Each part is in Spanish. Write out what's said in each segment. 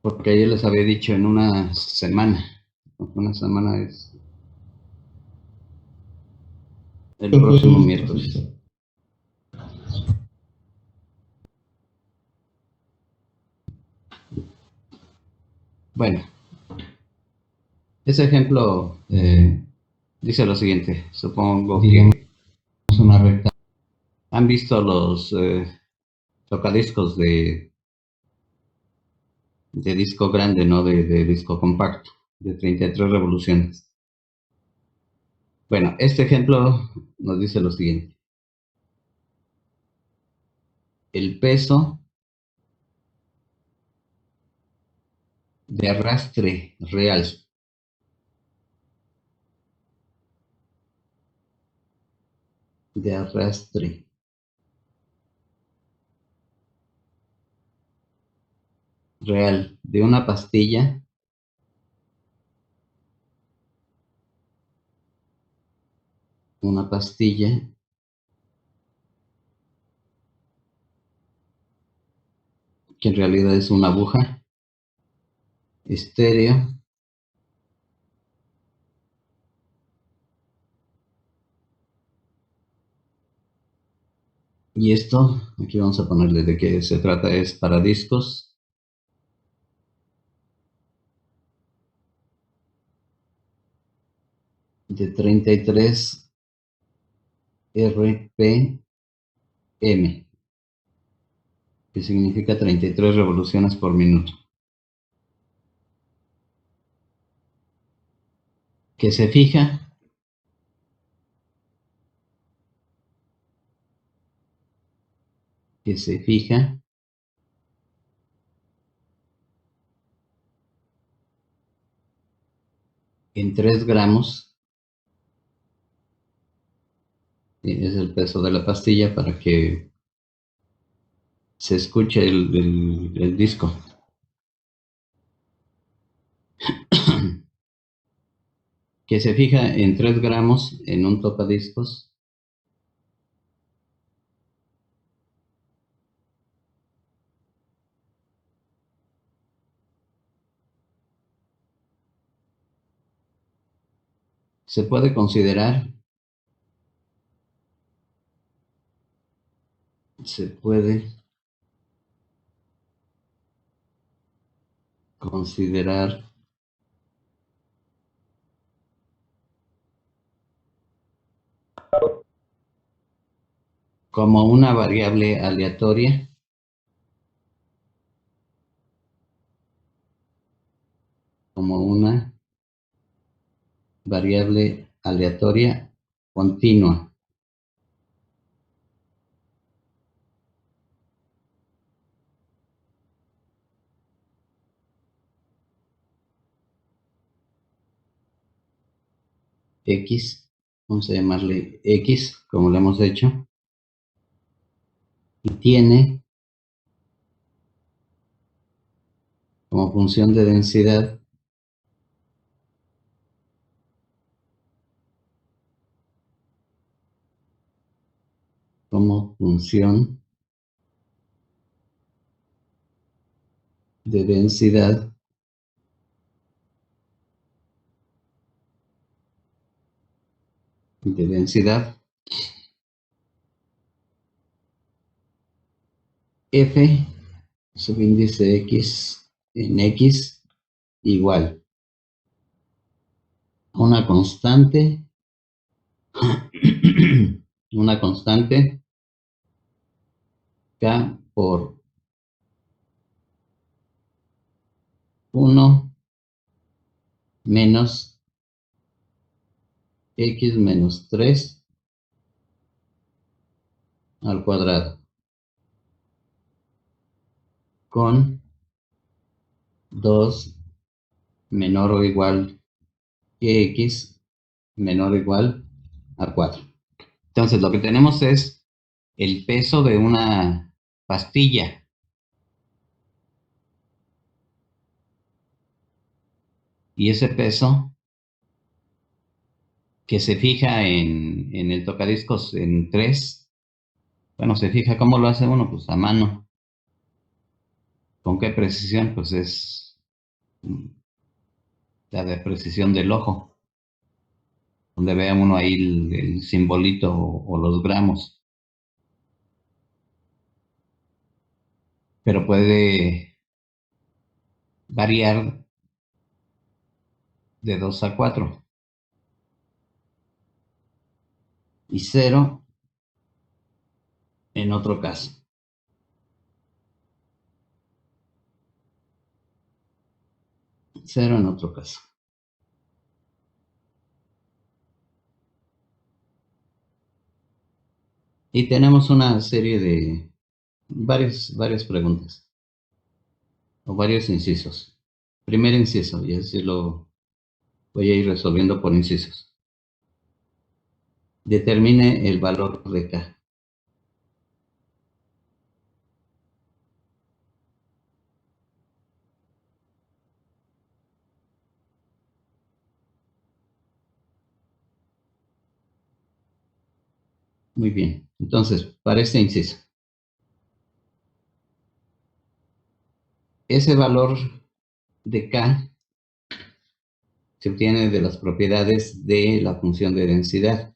Porque ayer les había dicho en una semana. Una semana es el próximo miércoles. Bueno, ese ejemplo dice lo siguiente. Supongo que es una recta. ¿Han visto los tocadiscos de disco grande, no de disco compacto, de 33 revoluciones? Bueno, este ejemplo nos dice lo siguiente. El peso de arrastre real de una pastilla que en realidad es una aguja estéreo y esto, aquí vamos a ponerle de qué se trata, es para discos de 33 RPM, que significa 33 revoluciones por minuto, que se fija en 3 gramos, es el peso de la pastilla para que se escuche el disco. Que se fija en 3 gramos en un tocadiscos se puede considerar como una variable aleatoria continua. X, vamos a llamarle X, como lo hemos hecho, y tiene como función de densidad F subíndice X en X igual a una constante K por 1 menos X menos 3 al cuadrado con 2 menor o igual que X menor o igual a 4. Entonces lo que tenemos es el peso de una pastilla. Y ese peso que se fija en el tocadiscos en 3, bueno, se fija, ¿cómo lo hace uno? Pues a mano. ¿Con qué precisión? Pues es la de precisión del ojo, donde vea uno ahí el simbolito o los gramos, pero puede variar de 2 a 4 y 0 en otro caso. Cero en otro caso. Y tenemos una serie de varias preguntas o varios incisos. Primer inciso, y así lo voy a ir resolviendo por incisos. Determine el valor de K. Muy bien. Entonces, para este inciso, ese valor de K se obtiene de las propiedades de la función de densidad.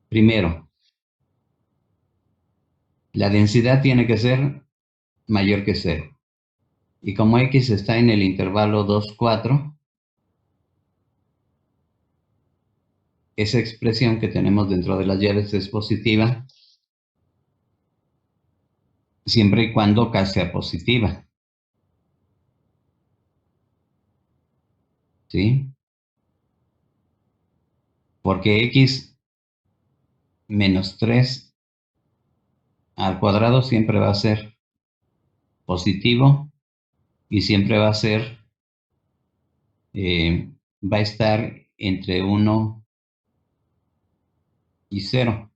Primero, la densidad tiene que ser mayor que 0. Y como X está en el intervalo 2, 4, esa expresión que tenemos dentro de las llaves es positiva siempre y cuando K sea positiva. ¿Sí? Porque X menos 3 al cuadrado siempre va a ser positivo y siempre va a ser, va a estar entre 1 y 0.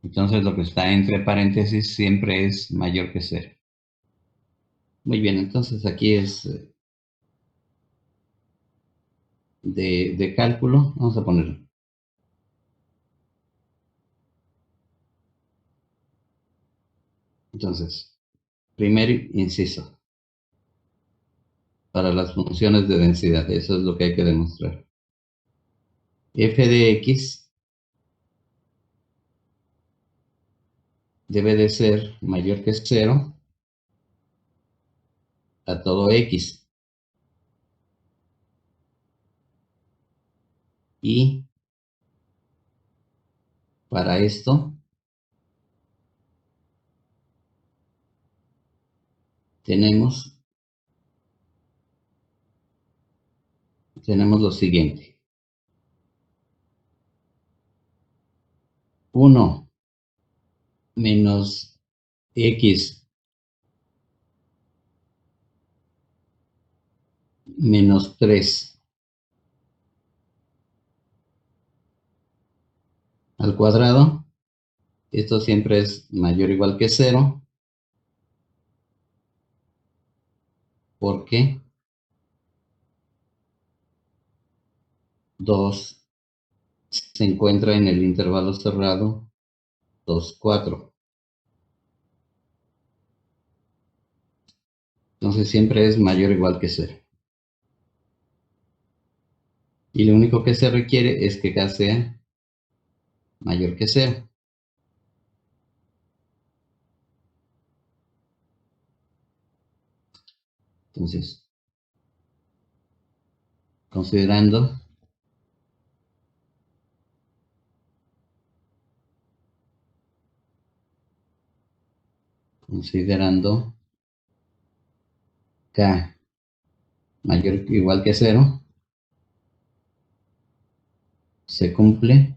Entonces lo que está entre paréntesis siempre es mayor que 0. Muy bien, entonces aquí es de cálculo. Vamos a ponerlo. Entonces, primer inciso, para las funciones de densidad, eso es lo que hay que demostrar. F de X debe de ser mayor que 0 a todo X. Y para esto tenemos lo siguiente. 1 menos X menos 3 al cuadrado. Esto siempre es mayor o igual que 0 porque 2 se encuentra en el intervalo cerrado 2, 4. Entonces siempre es mayor o igual que 0. Y lo único que se requiere es que K sea mayor que 0. Entonces, considerando K mayor o igual que 0, se cumple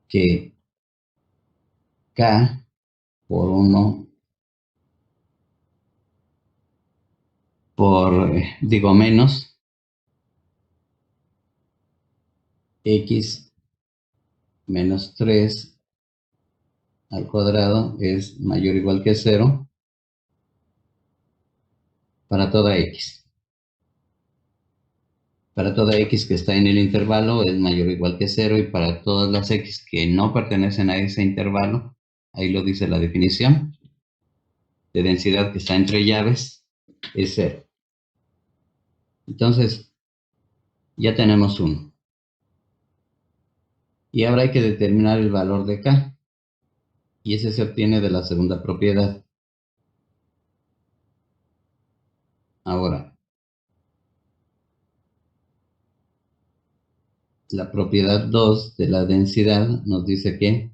que K por 1 por, digo, menos X menos 3 al cuadrado es mayor o igual que 0 para toda X. Para toda x que está en el intervalo es mayor o igual que 0, y para todas las x que no pertenecen a ese intervalo, ahí lo dice la definición, de densidad que está entre llaves, es 0. Entonces, ya tenemos 1. Y ahora hay que determinar el valor de k, y ese se obtiene de la segunda propiedad. Ahora, la propiedad 2 de la densidad nos dice que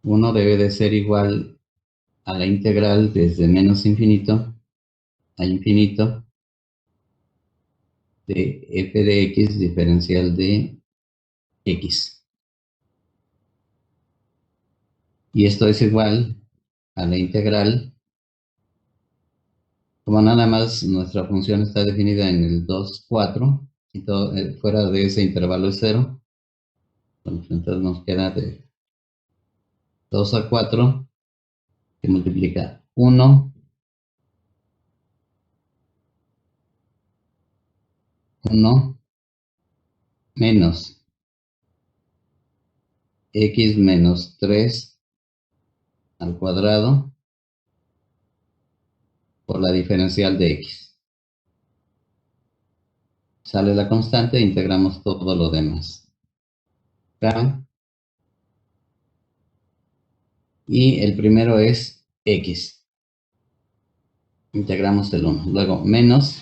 1 debe de ser igual a la integral desde menos infinito a infinito de f de x diferencial de x. Y esto es igual a la integral, como nada más nuestra función está definida en el 2, 4, y todo, fuera de ese intervalo es 0, entonces nos queda de 2 a 4, que multiplica 1, 1, menos x menos 3 al cuadrado por la diferencial de x. Sale la constante e integramos todo lo demás. K, y el primero es x. Integramos el 1. Luego, menos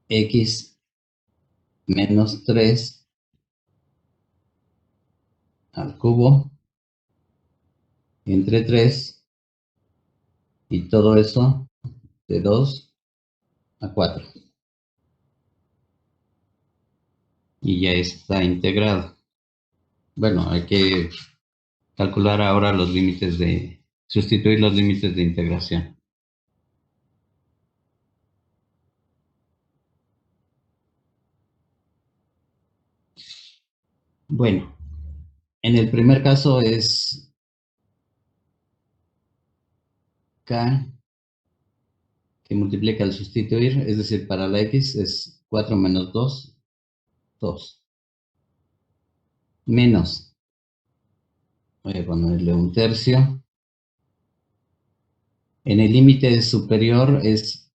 x menos 3 al cubo entre 3, y todo eso de 2 a 4. Y ya está integrado. Bueno, hay que calcular ahora los límites sustituir los límites de integración. Bueno, en el primer caso es k, que multiplica al sustituir, es decir, para la x es 4 menos 2, 2. Menos, voy a ponerle un tercio. En el límite superior es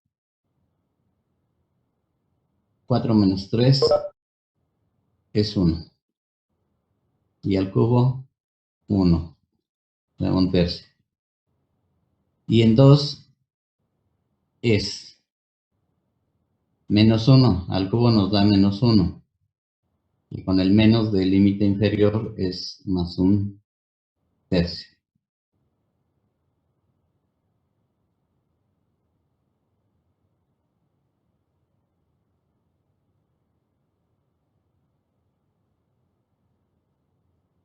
4 menos 3, es 1. Y al cubo, 1, un tercio. Y en 2 es menos 1, al cubo nos da menos 1. Y con el menos del límite inferior es más un tercio.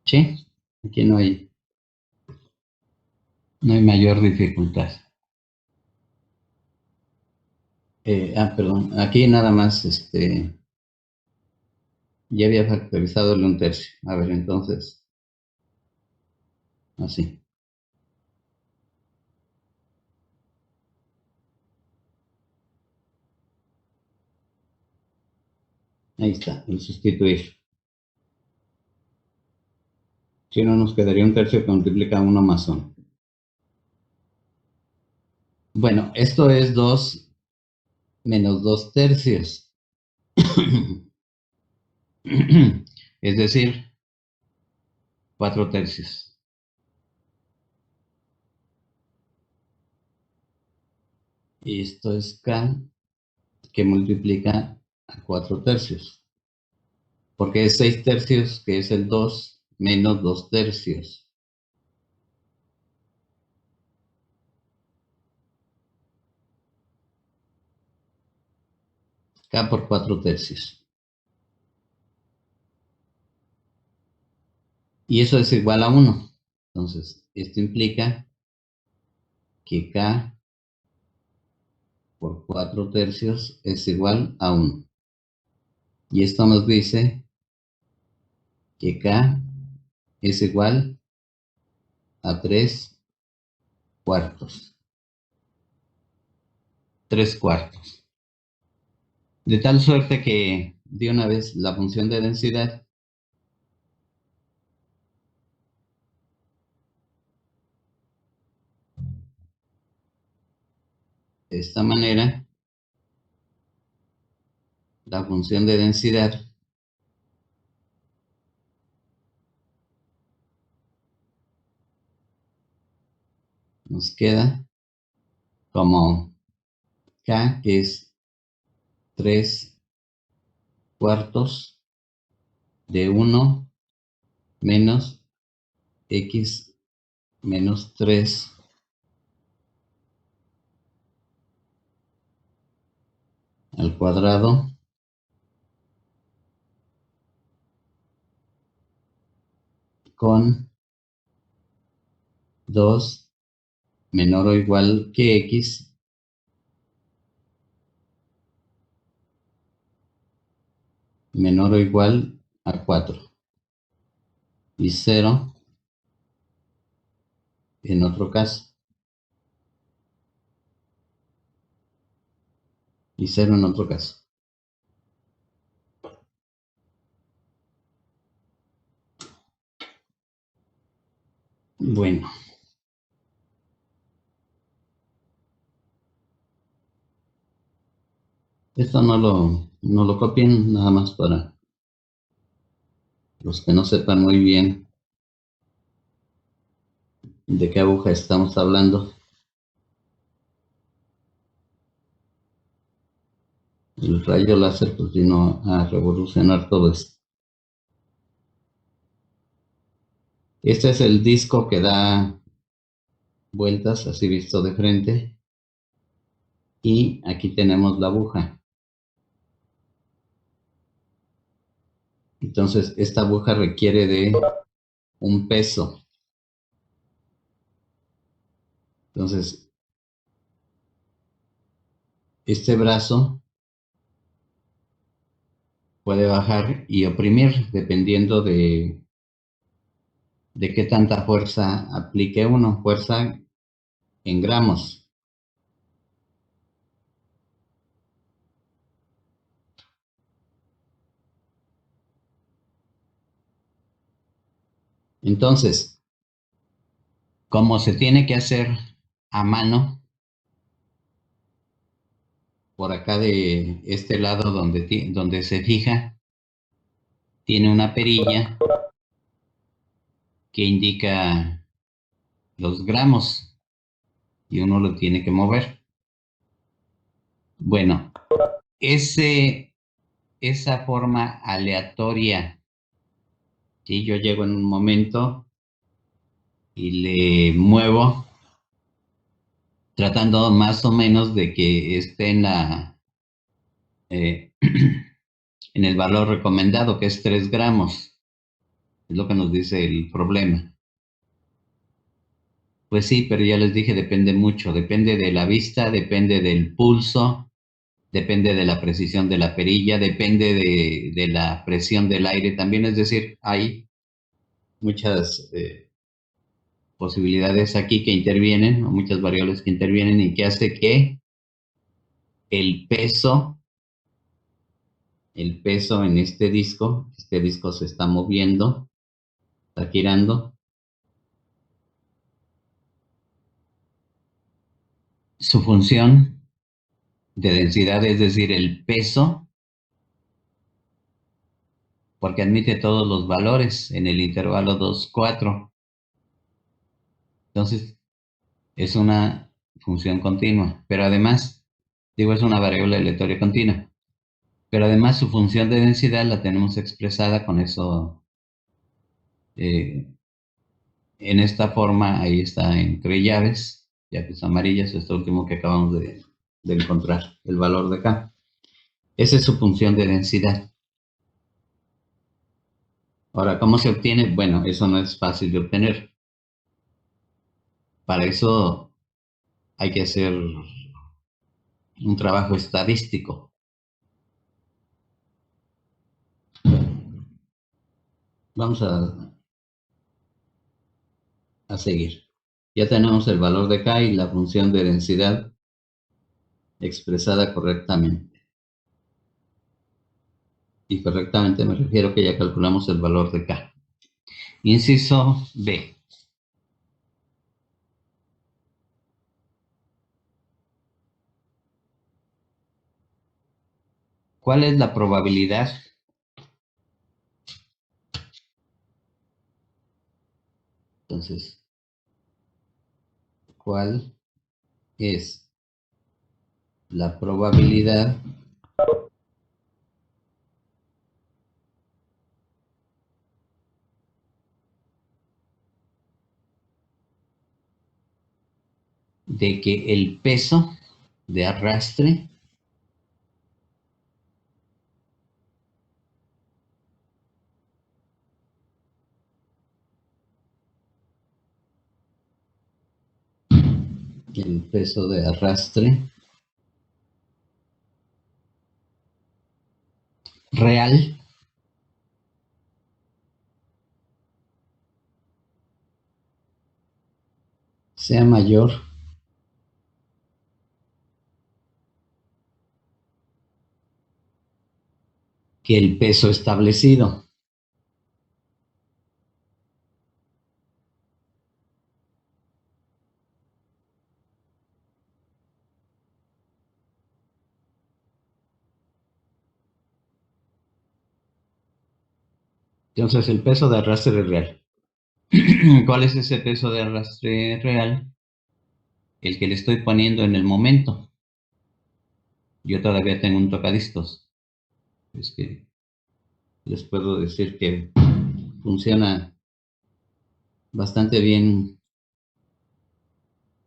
¿Sí? Aquí no hay mayor dificultad. Perdón, aquí nada más, ya había factorizado el un tercio. A ver, entonces, así. Ahí está, el sustituir. Si no, nos quedaría un tercio que multiplica 1 más 1. Bueno, esto es 2 menos 2 tercios. Es decir, 4 tercios. Y esto es k, que multiplica a 4 tercios. Porque es 6 tercios, que es el 2, menos 2 tercios. K por 4 tercios. Y eso es igual a 1. Entonces, esto implica que K por 4 tercios es igual a 1. Y esto nos dice que K es igual a 3 cuartos. 3/4. De tal suerte que de una vez la función de densidad de esta manera, la función de densidad nos queda como K, que es 3/4 de 1 menos X menos 3 al cuadrado con 2 menor o igual que X menor o igual a 4 y 0 en otro caso y 0 en otro caso. Bueno, esto no lo copien, nada más para los que no sepan muy bien de qué aguja estamos hablando. El rayo láser pues vino a revolucionar todo esto. Este es el disco que da vueltas, así visto de frente. Y aquí tenemos la aguja. Entonces, esta aguja requiere de un peso. Entonces, este brazo puede bajar y oprimir dependiendo de qué tanta fuerza aplique uno, fuerza en gramos. Entonces, como se tiene que hacer a mano, por acá de este lado donde se fija, tiene una perilla que indica los gramos y uno lo tiene que mover. Bueno, esa forma aleatoria, si yo llego en un momento y le muevo, tratando más o menos de que esté en en el valor recomendado, que es 3 gramos, es lo que nos dice el problema. Pues sí, pero ya les dije, depende mucho, depende de la vista, depende del pulso, depende de la precisión de la perilla, depende de la presión del aire también, es decir, hay muchas posibilidades aquí que intervienen, o muchas variables que intervienen y que hace que el peso, el peso en este disco se está moviendo, está girando, su función de densidad, es decir, el peso, porque admite todos los valores en el intervalo 2, 4. Entonces, es una función continua, pero además, digo, es una variable aleatoria continua, pero además su función de densidad la tenemos expresada con eso, en esta forma, ahí está entre llaves, llaves amarillas, esto último que acabamos de encontrar, el valor de acá. Esa es su función de densidad. Ahora, ¿cómo se obtiene? Bueno, eso no es fácil de obtener. Para eso hay que hacer un trabajo estadístico. Vamos a seguir. Ya tenemos el valor de K y la función de densidad expresada correctamente. Y correctamente me refiero que ya calculamos el valor de K. Inciso B. ¿Cuál es la probabilidad entonces? ¿Cuál es la probabilidad de que el peso de arrastre real sea mayor que el peso establecido? Entonces el peso de arrastre real. ¿Cuál es ese peso de arrastre real? El que le estoy poniendo en el momento. Yo todavía tengo un tocadiscos. Es que les puedo decir que funciona bastante bien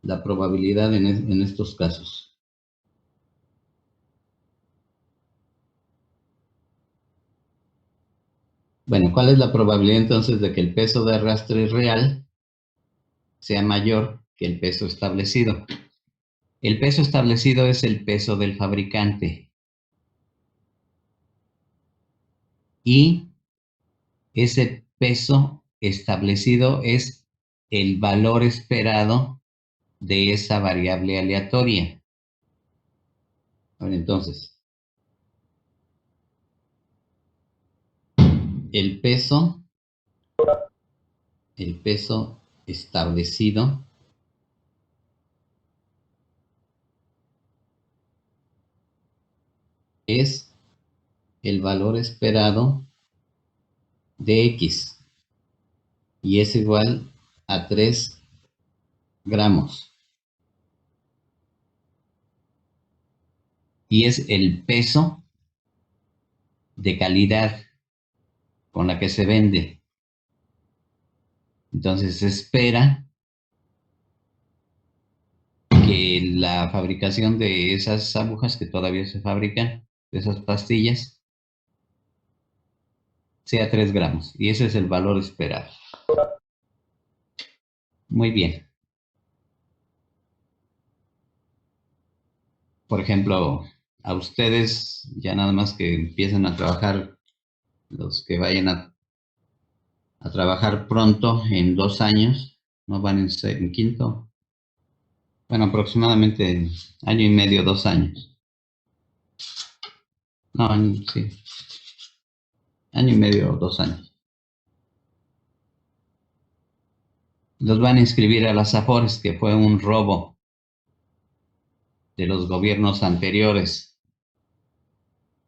la probabilidad en estos casos. Bueno, ¿cuál es la probabilidad entonces de que el peso de arrastre real sea mayor que el peso establecido? El peso establecido es el peso del fabricante y ese peso establecido es el valor esperado de esa variable aleatoria. Bueno, entonces, el peso, el peso establecido es el valor esperado de X y es igual a 3 gramos. Y es el peso de calidad con la que se vende. Entonces se espera que la fabricación de esas agujas que todavía se fabrican, de esas pastillas, sea 3 gramos. Y ese es el valor esperado. Muy bien. Por ejemplo, a ustedes, ya nada más que empiezan a trabajar, los que vayan a trabajar pronto, en 2 años, no van en quinto, bueno, aproximadamente año y medio, 2 años. No, sí, año y medio o 2 años. Los van a inscribir a las AFORES, que fue un robo de los gobiernos anteriores.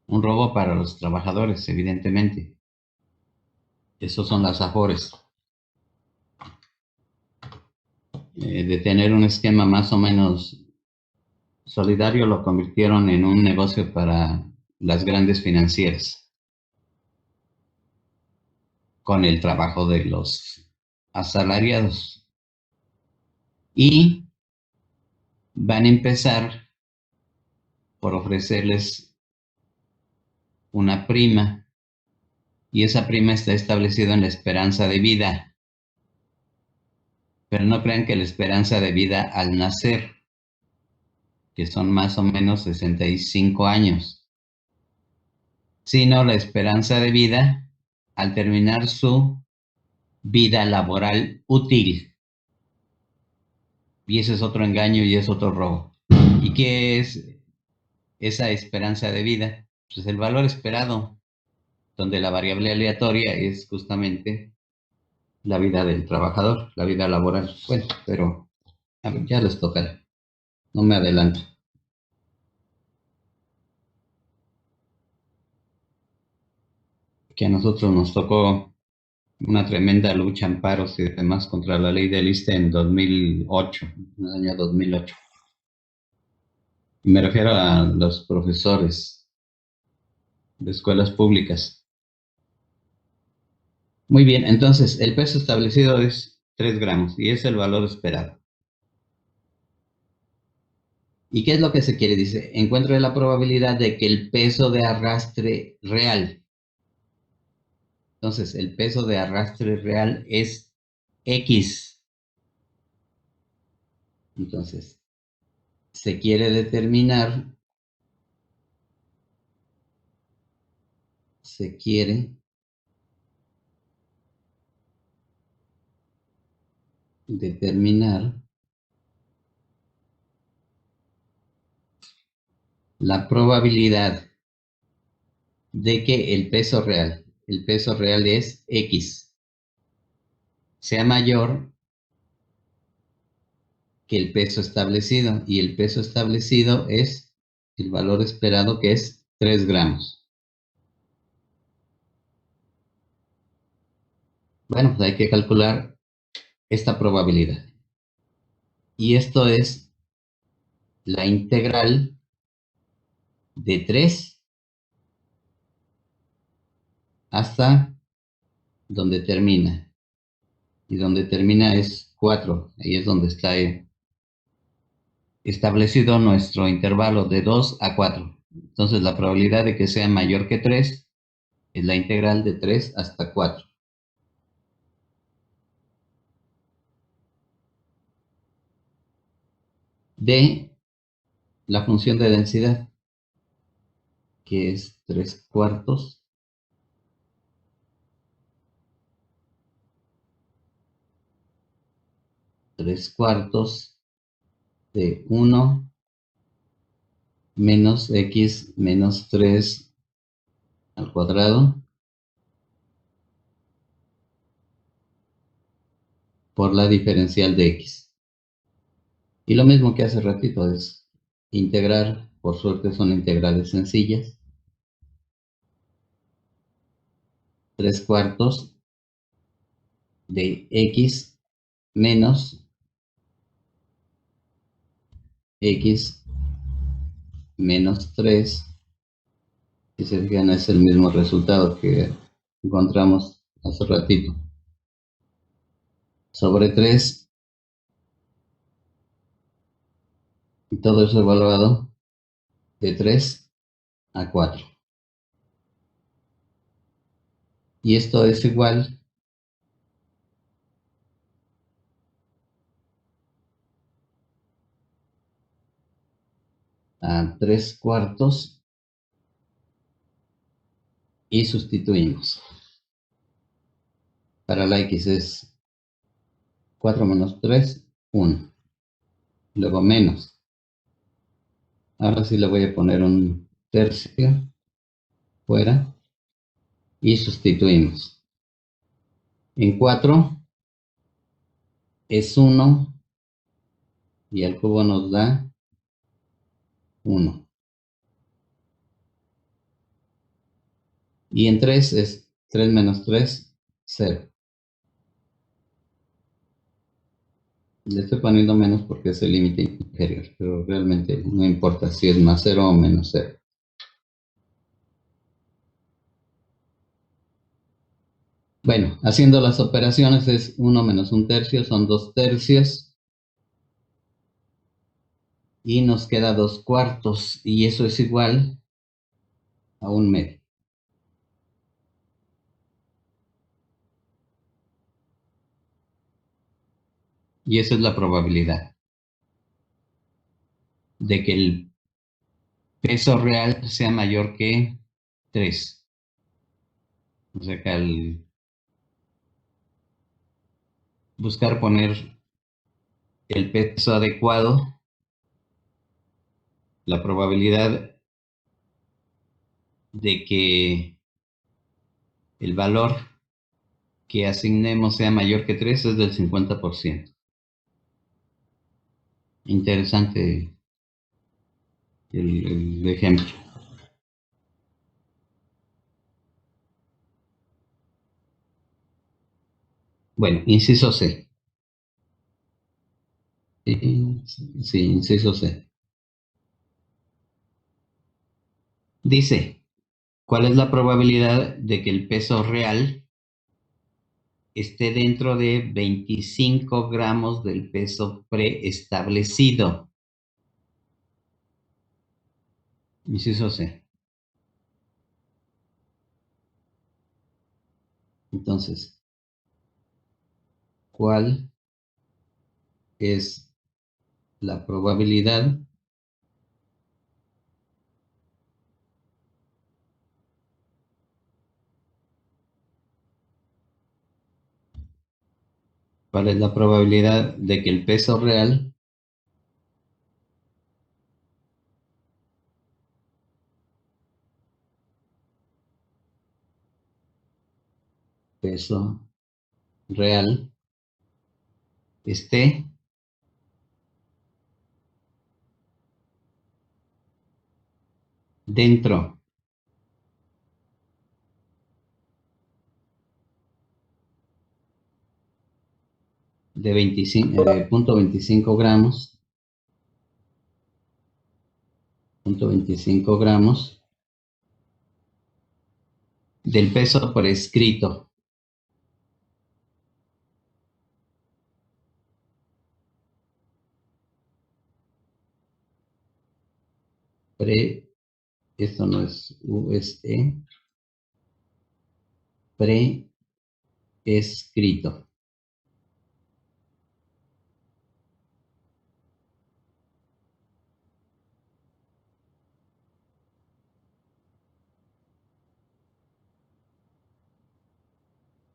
Un robo para los trabajadores, evidentemente. Esos son las AFORES. De tener un esquema más o menos solidario, lo convirtieron en un negocio para las grandes financieras, con el trabajo de los asalariados. Y van a empezar por ofrecerles una prima, y esa prima está establecida en la esperanza de vida. Pero no crean que la esperanza de vida al nacer, que son más o menos 65 años, sino la esperanza de vida al terminar su vida laboral útil. Y ese es otro engaño y es otro robo. ¿Y qué es esa esperanza de vida? Pues el valor esperado, donde la variable aleatoria es justamente la vida del trabajador, la vida laboral. Bueno, pero a ver, ya les tocará, no me adelanto. Que a nosotros nos tocó una tremenda lucha, amparos y demás contra la ley del ISSSTE en 2008, en el año 2008. Y me refiero a los profesores de escuelas públicas. Muy bien, entonces el peso establecido es 3 gramos y es el valor esperado. ¿Y qué es lo que se quiere? Dice, encuentre la probabilidad de que el peso de arrastre real. Entonces, el peso de arrastre real es X. Entonces, se quiere determinar, se quiere determinar la probabilidad de que el peso real es X, sea mayor que el peso establecido, y el peso establecido es el valor esperado, que es 3 gramos. Bueno, pues hay que calcular esta probabilidad. Y esto es la integral de 3 hasta donde termina. Y donde termina es 4. Ahí es donde está establecido nuestro intervalo de 2 a 4. Entonces la probabilidad de que sea mayor que 3 es la integral de 3 hasta 4. De la función de densidad, que es 3 cuartos de 1 menos x menos 3 al cuadrado por la diferencial de x. Y lo mismo que hace ratito es integrar, por suerte son integrales sencillas, 3 cuartos de x menos x menos 3, y se fijan es el mismo resultado que encontramos hace ratito, sobre 3, y todo eso evaluado de 3 a 4. Y esto es igual a 3 cuartos, y sustituimos. Para la x es 4 menos 3, 1. Luego menos. Ahora sí le voy a poner un tercio fuera y sustituimos. En 4 es 1 y el cubo nos da 1. Y en 3 es 3 menos 3, 0. Le estoy poniendo menos porque es el límite inferior, pero realmente no importa si es más 0 o menos 0. Bueno, haciendo las operaciones es 1 menos 1 tercio, son 2 tercios. Y nos queda 2 cuartos, y eso es igual a 1 medio. Y esa es la probabilidad de que el peso real sea mayor que 3. O sea que al buscar poner el peso adecuado, la probabilidad de que el valor que asignemos sea mayor que 3 es del 50%. Interesante el ejemplo. Bueno, inciso C. Sí, inciso C. Dice, ¿cuál es la probabilidad de que el peso real esté dentro de 25 gramos del peso preestablecido? Inciso C. Entonces, ¿cuál es la probabilidad ¿Cuál es la probabilidad de que el peso real peso real esté dentro de 0.25 gramos, 0.25 gramos del peso prescrito? Esto no es USE, prescrito.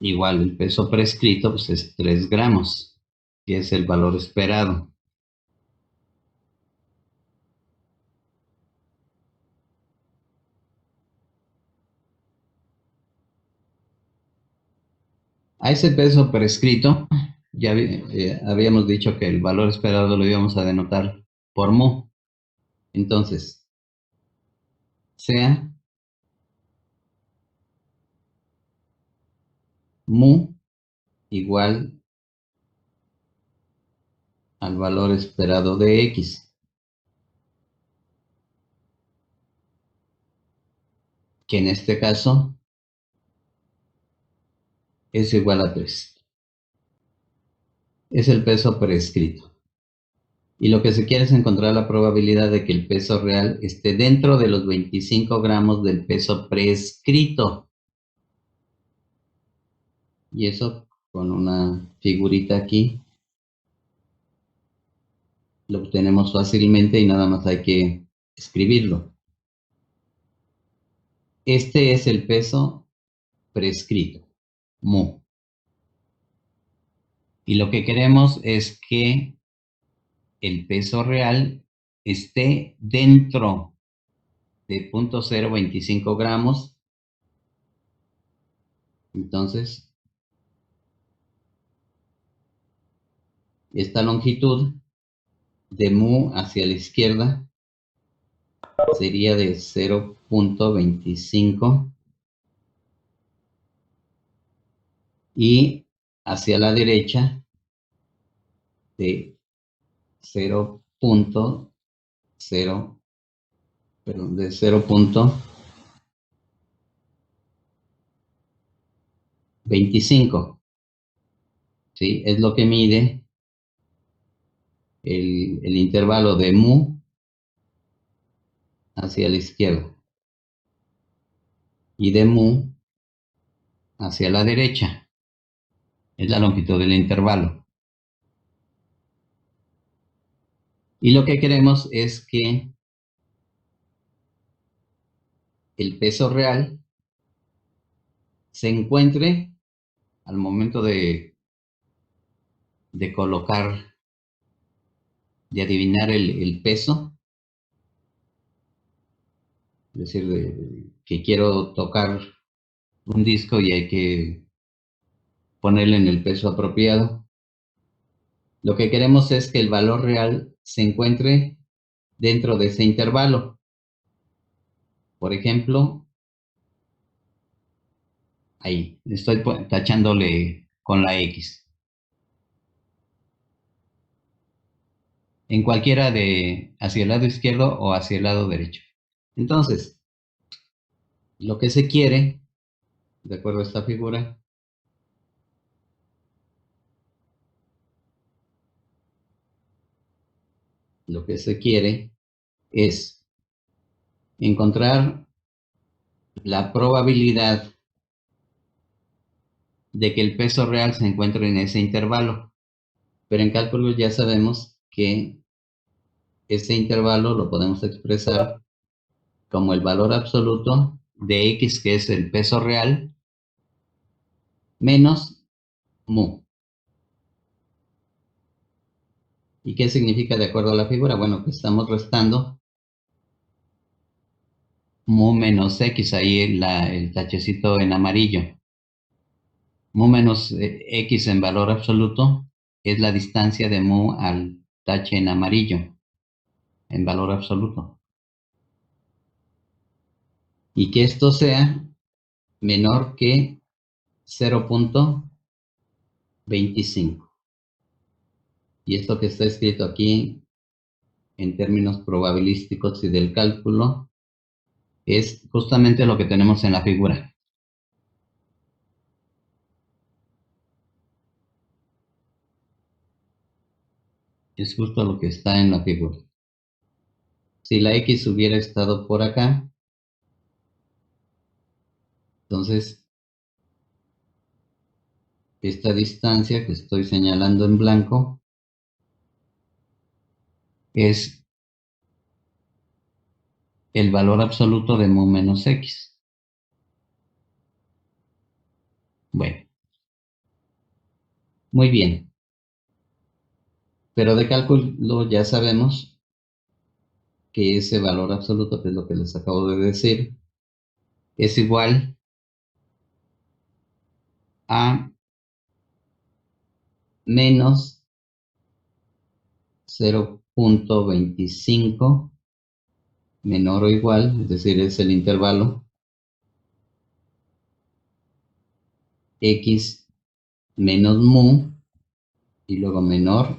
Igual el peso prescrito pues es 3 gramos, que es el valor esperado. A ese peso prescrito, ya habíamos dicho que el valor esperado lo íbamos a denotar por mu. Entonces, sea mu igual al valor esperado de x, que en este caso es igual a 3. Es el peso prescrito. Y lo que se quiere es encontrar la probabilidad de que el peso real esté dentro de los 25 gramos del peso prescrito. Y eso con una figurita aquí lo obtenemos fácilmente y nada más hay que escribirlo. Este es el peso prescrito, mu. Y lo que queremos es que el peso real esté dentro de 0.025 gramos. Entonces, esta longitud de mu hacia la izquierda sería de 0.25 y hacia la derecha de 0.0, perdón, de 0.25. ¿Sí? Es lo que mide el intervalo de mu hacia la izquierda y de mu hacia la derecha. Es la longitud del intervalo. Y lo que queremos es que el peso real se encuentre al momento de colocar, de adivinar el peso, es decir, que quiero tocar un disco y hay que ponerle en el peso apropiado. Lo que queremos es que el valor real se encuentre dentro de ese intervalo. Por ejemplo, ahí, estoy tachándole con la X. En cualquiera de hacia el lado izquierdo o hacia el lado derecho. Entonces, lo que se quiere, de acuerdo a esta figura, lo que se quiere es encontrar la probabilidad de que el peso real se encuentre en ese intervalo. Pero en cálculos ya sabemos que ese intervalo lo podemos expresar como el valor absoluto de X, que es el peso real, menos mu. ¿Y qué significa de acuerdo a la figura? Bueno, que estamos restando mu menos X, ahí el tachecito en amarillo. Mu menos X en valor absoluto es la distancia de mu al tache en amarillo, en valor absoluto. Y que esto sea menor que 0.25. Y esto que está escrito aquí en términos probabilísticos y del cálculo es justamente lo que tenemos en la figura. Es justo lo que está en la figura. Si la X hubiera estado por acá, entonces esta distancia que estoy señalando en blanco es el valor absoluto de mu menos X. Bueno, muy bien. Pero de cálculo ya sabemos que ese valor absoluto, que es lo que les acabo de decir, es igual a menos 0.25 menor o igual, es decir, es el intervalo X menos mu y luego menor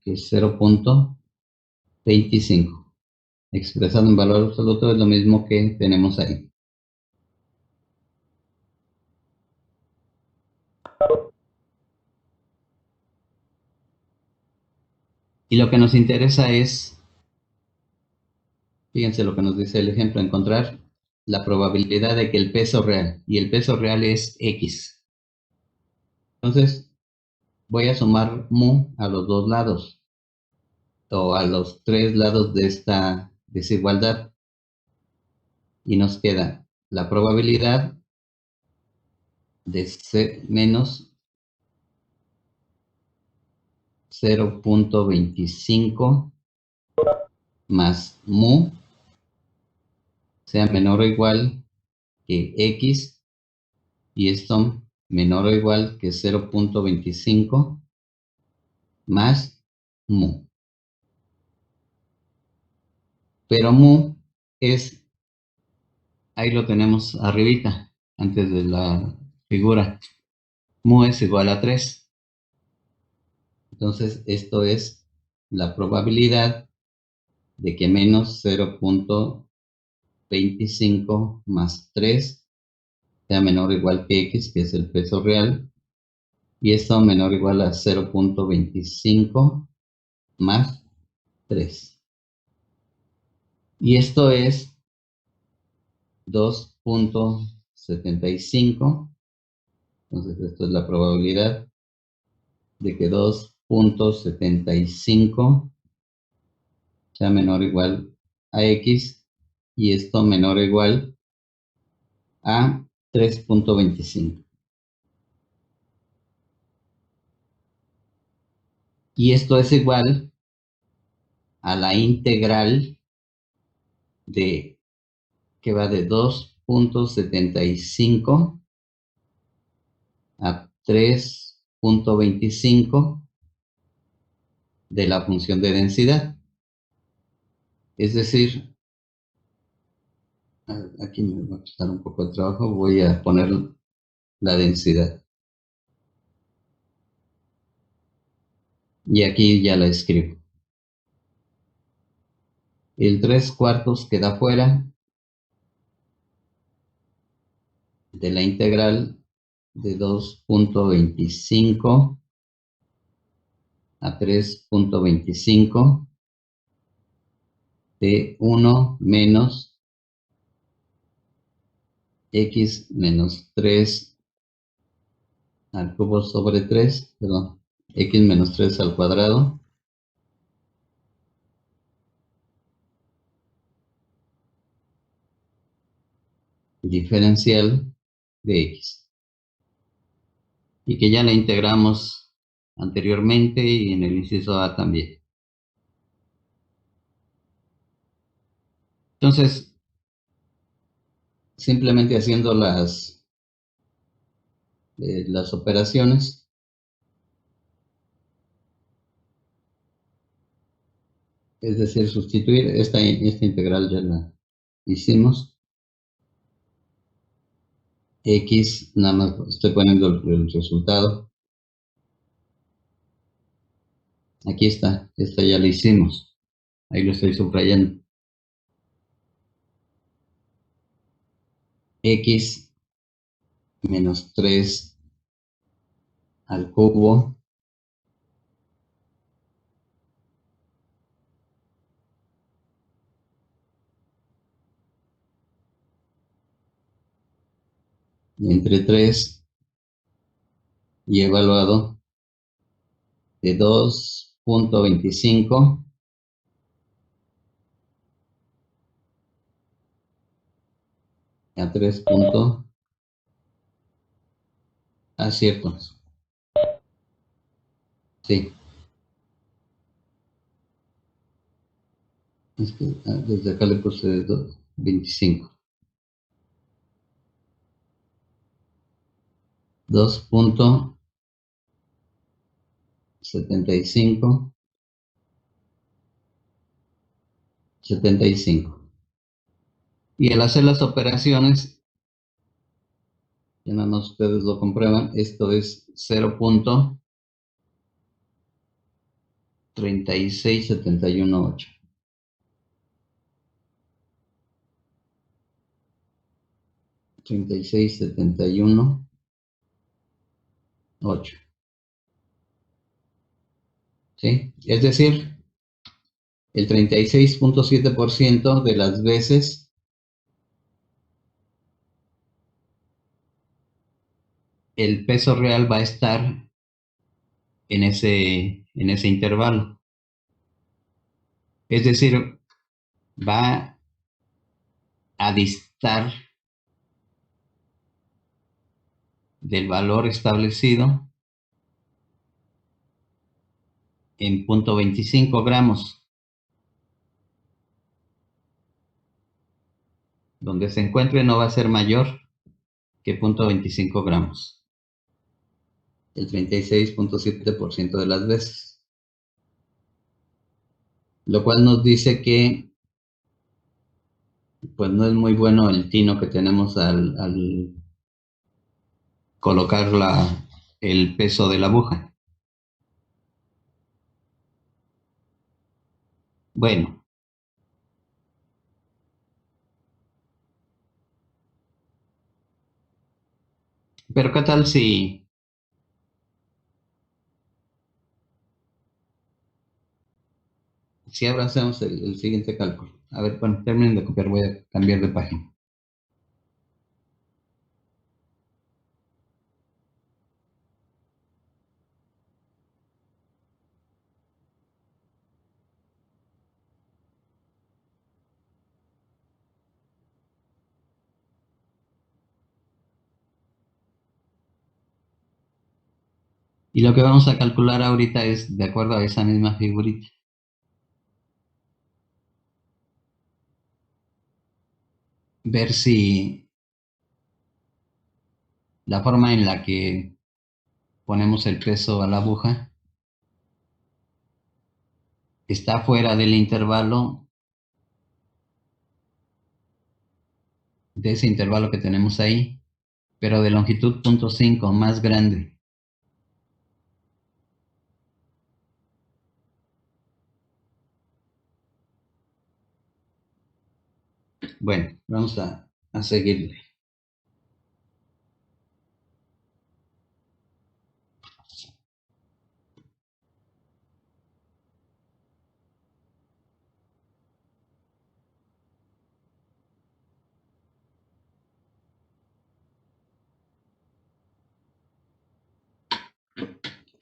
que 0.25. Expresado en valor absoluto es lo mismo que tenemos ahí. Y lo que nos interesa es, fíjense lo que nos dice el ejemplo, encontrar la probabilidad de que el peso real, y el peso real es X. Entonces, voy a sumar mu a los dos lados, o a los tres lados de esta desigualdad, y nos queda la probabilidad de menos 0.25 más mu sea menor o igual que X, y esto menor o igual que 0.25 más mu. Pero mu es, ahí lo tenemos arribita, antes de la figura. Mu es igual a 3. Entonces, esto es la probabilidad de que menos 0.25 más 3 sea menor o igual que X, que es el peso real, y esto menor o igual a 0.25 más 3. Y esto es 2.75. Entonces, esto es la probabilidad de que 2.75 sea menor o igual a X, y esto menor o igual a 3.25. Y esto es igual a la integral de que va de 2 3.75 a 3.25 de la función de densidad. Es decir, aquí me va a costar un poco de trabajo, voy a poner la densidad. Y aquí ya la escribo. El 3/4 queda fuera de la integral de 2.25 a 3.25 de 1 menos x menos 3 al cubo sobre 3, perdón, x menos 3 al cuadrado diferencial de x. Y que ya la integramos anteriormente y en el inciso A también. Entonces, simplemente haciendo las operaciones, es decir, sustituir esta integral ya la hicimos. X, nada más estoy poniendo el resultado. Aquí está, esta ya la hicimos. Ahí lo estoy subrayando. X menos 3 al cubo entre 3 y evaluado de 2.25 a 3. Cierto. Sí. Desde acá le puse 25. 2.75. 75. Y al hacer las operaciones, ya nada más ustedes lo comprueban, esto es 0.36718. 36718. ¿Sí? Es decir, el 36.7% de las veces el peso real va a estar en ese intervalo. Es decir, va a distar del valor establecido en 0.25 gramos. Donde se encuentre no va a ser mayor que 0.25 gramos. El 36.7% de las veces. Lo cual nos dice que pues no es muy bueno el tino que tenemos al colocar el peso de la aguja. Bueno, pero ¿qué tal si ahora hacemos el siguiente cálculo? A ver, bueno, terminen de copiar, voy a cambiar de página. Y lo que vamos a calcular ahorita es de acuerdo a esa misma figurita. Ver si la forma en la que ponemos el peso a la aguja está fuera del intervalo, de ese intervalo que tenemos ahí, pero de longitud 0.5, más grande. Bueno, vamos a seguirle.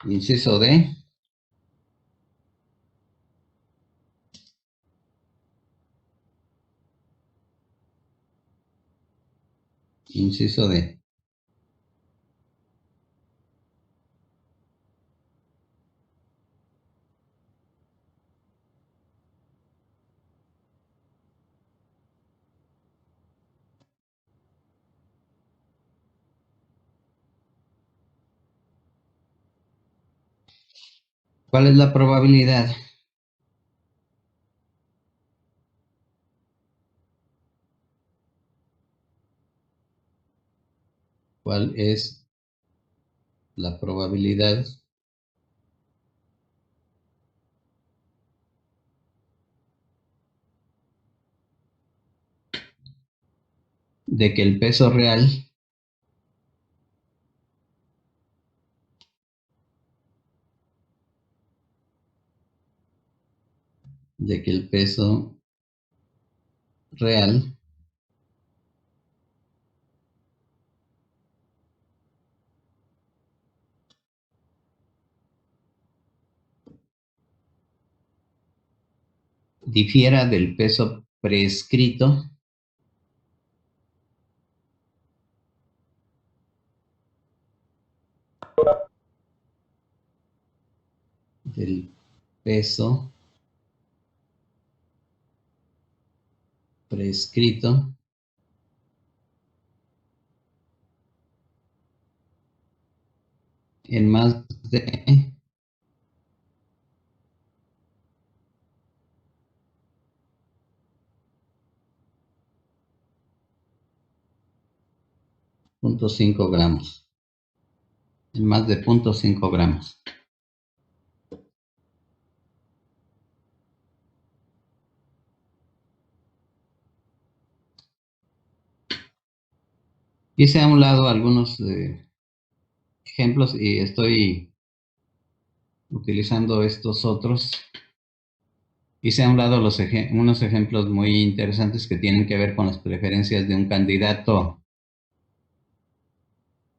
Inciso D. Inciso D. ¿Cuál es la probabilidad ¿Cuál es la probabilidad de que el peso real de que el peso real difiera del peso prescrito del peso prescrito en más de 0.5 gramos. En más de 0.5 gramos. Hice a un lado algunos ejemplos y estoy utilizando estos otros. Hice a un lado unos ejemplos muy interesantes que tienen que ver con las preferencias de un candidato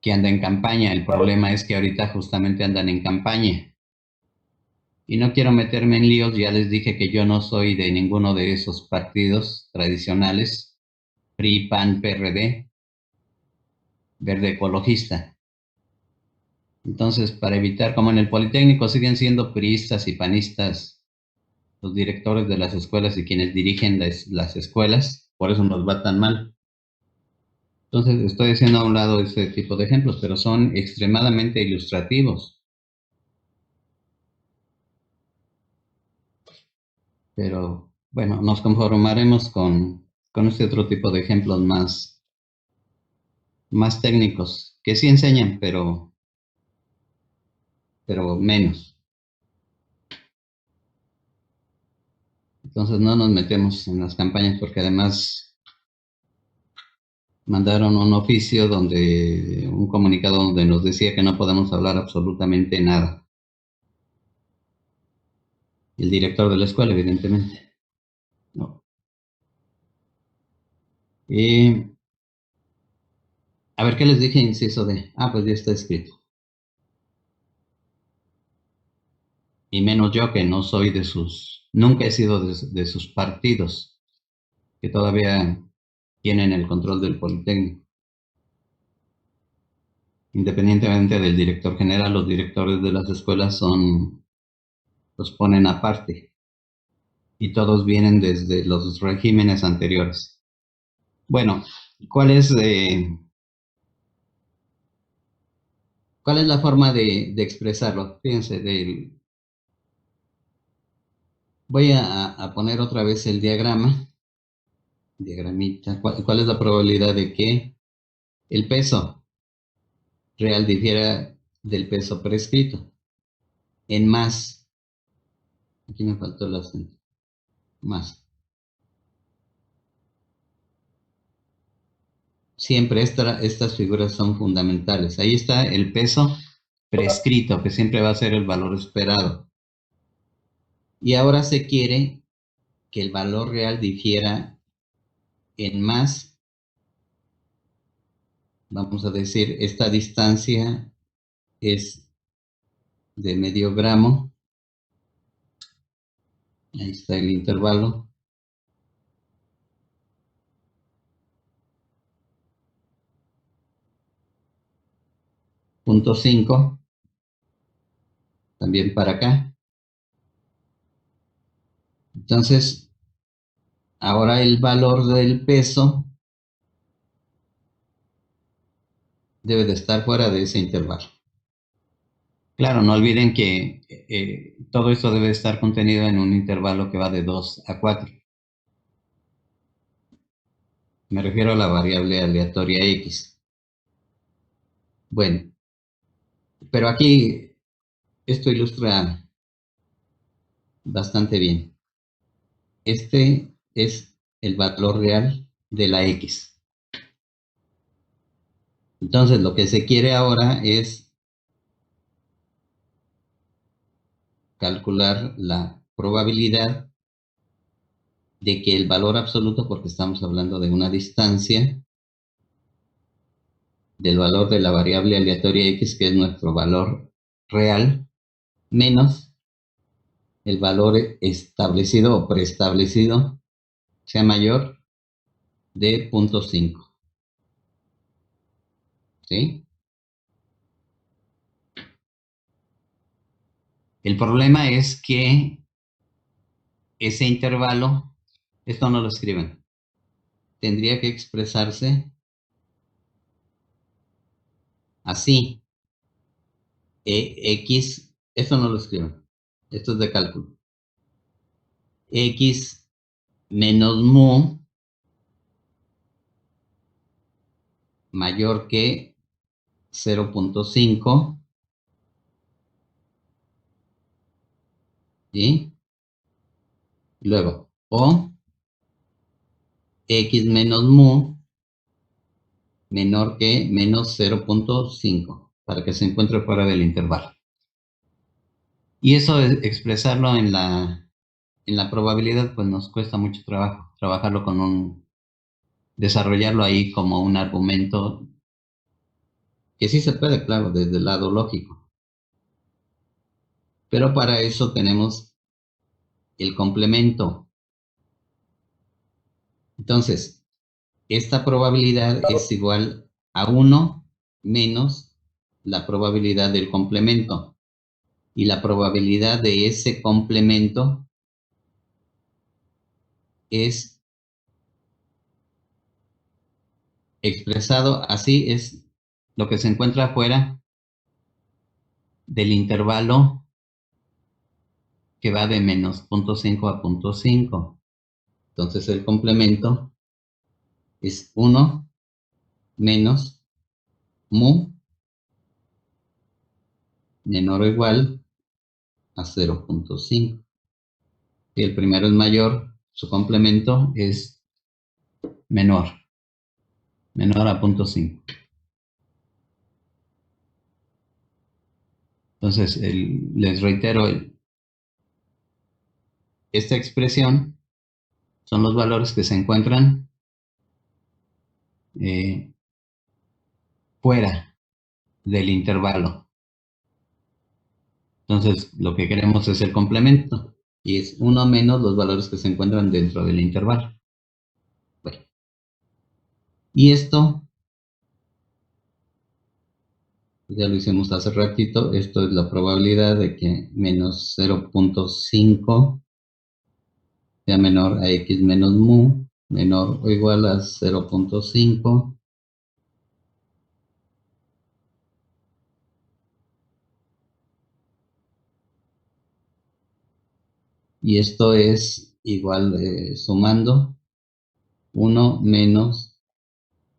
que anda en campaña. El problema es que ahorita justamente andan en campaña. Y no quiero meterme en líos, ya les dije que yo no soy de ninguno de esos partidos tradicionales, PRI, PAN, PRD, Verde Ecologista. Entonces, para evitar, como en el Politécnico siguen siendo priistas y panistas los directores de las escuelas y quienes dirigen las escuelas, por eso nos va tan mal. Entonces, estoy haciendo a un lado ese tipo de ejemplos, pero son extremadamente ilustrativos. Pero bueno, nos conformaremos con este otro tipo de ejemplos más técnicos, que sí enseñan, pero menos. Entonces no nos metemos en las campañas porque además mandaron un oficio un comunicado donde nos decía que no podemos hablar absolutamente nada. El director de la escuela, evidentemente. No. A ver, ¿qué les dije? Inciso de, pues ya está escrito. Y menos yo que no soy nunca he sido de sus partidos, que todavía tienen el control del Politécnico. Independientemente del director general, los directores de las escuelas los ponen aparte y todos vienen desde los regímenes anteriores. Bueno, ¿cuál es ¿Cuál es la forma de expresarlo? Fíjense, voy a poner otra vez el diagramita. ¿Cuál es la probabilidad de que el peso real difiera del peso prescrito? En más, aquí me faltó el acento, más. Siempre estas figuras son fundamentales. Ahí está el peso prescrito, que siempre va a ser el valor esperado. Y ahora se quiere que el valor real difiera en más. Vamos a decir, esta distancia es de medio gramo. Ahí está el intervalo. Punto 5. También para acá. Entonces, ahora el valor del peso debe de estar fuera de ese intervalo. Claro, no olviden que todo esto debe estar contenido en un intervalo que va de 2 a 4. Me refiero a la variable aleatoria x. Bueno, pero aquí esto ilustra bastante bien. Este es el valor real de la x. Entonces, lo que se quiere ahora es calcular la probabilidad de que el valor absoluto, porque estamos hablando de una distancia, del valor de la variable aleatoria x, que es nuestro valor real, menos el valor establecido o preestablecido, sea mayor de 0.5. ¿Sí? El problema es que ese intervalo, esto no lo escriben, tendría que expresarse así. X, esto no lo escriben, esto es de cálculo. X menos mu mayor que 0.5, ¿sí? Luego, o x menos mu menor que menos 0.5, para que se encuentre fuera del intervalo. Y eso expresarlo en la probabilidad, pues nos cuesta mucho trabajo, trabajarlo desarrollarlo ahí como un argumento, que sí se puede, claro, desde el lado lógico. Pero para eso tenemos el complemento. Entonces, esta probabilidad es igual a 1 menos la probabilidad del complemento. Y la probabilidad de ese complemento es expresado así, es lo que se encuentra afuera del intervalo que va de menos 0.5 a 0.5. Entonces el complemento es 1 menos mu menor o igual a 0.5. Si el primero es mayor, su complemento es menor a 0.5. Entonces, les reitero, esta expresión son los valores que se encuentran fuera del intervalo. Entonces, lo que queremos es el complemento, y es 1 menos los valores que se encuentran dentro del intervalo. Bueno, y esto, ya lo hicimos hace ratito, esto es la probabilidad de que menos 0.5 sea menor a x menos mu, menor o igual a 0.5, Y esto es igual sumando 1 menos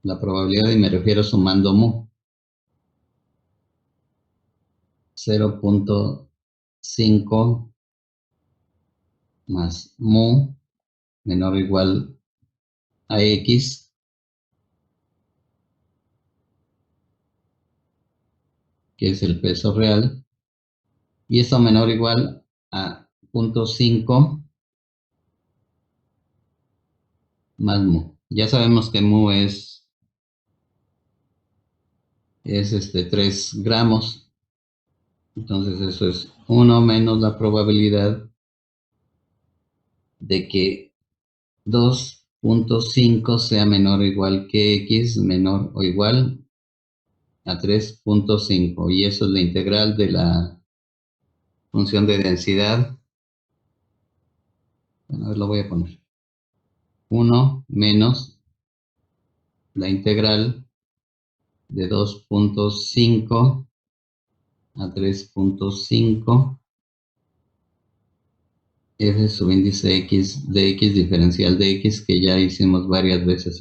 la probabilidad, y me refiero sumando mu, 0.5 más mu menor o igual a x, que es el peso real, y esto menor o igual a 0.5 más mu. Ya sabemos que mu es 3 gramos, entonces eso es 1 menos la probabilidad de que 2.5 sea menor o igual que x menor o igual a 3.5, y eso es la integral de la función de densidad. Bueno, a ver, lo voy a poner. 1 menos la integral de 2.5 a 3.5 f subíndice x de x diferencial de x, que ya hicimos varias veces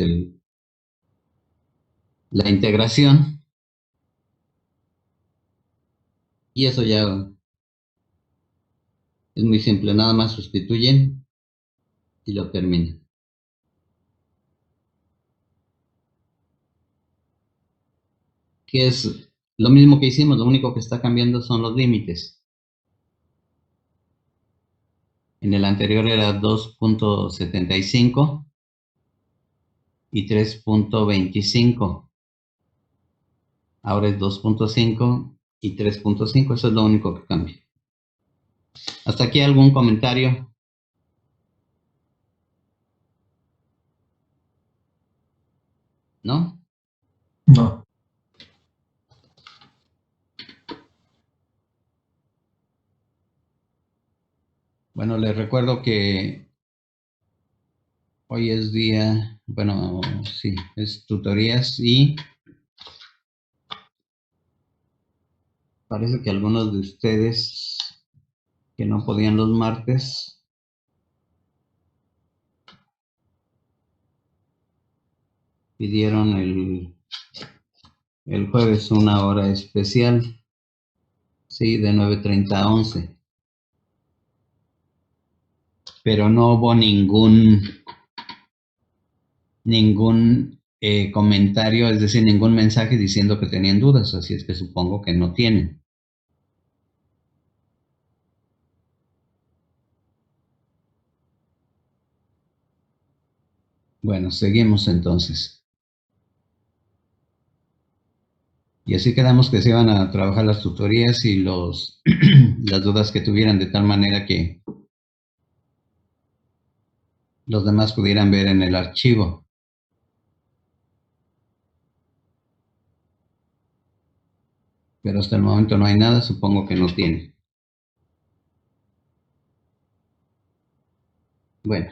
la integración, y eso ya es muy simple, nada más sustituyen y lo terminan. Que es lo mismo que hicimos, lo único que está cambiando son los límites. En el anterior era 2.75 y 3.25. Ahora es 2.5 y 3.5, eso es lo único que cambia. ¿Hasta aquí algún comentario? ¿No? No. Bueno, les recuerdo que hoy es día, bueno, sí, es tutorías, y parece que algunos de ustedes que no podían los martes pidieron el jueves una hora especial, sí, de 9:30 a 11. Pero no hubo ningún comentario, es decir, ningún mensaje diciendo que tenían dudas, así es que supongo que no tienen. Bueno, seguimos entonces. Y así quedamos que se iban a trabajar las tutorías y las dudas que tuvieran, de tal manera que los demás pudieran ver en el archivo. Pero hasta el momento no hay nada, supongo que no tienen. Bueno.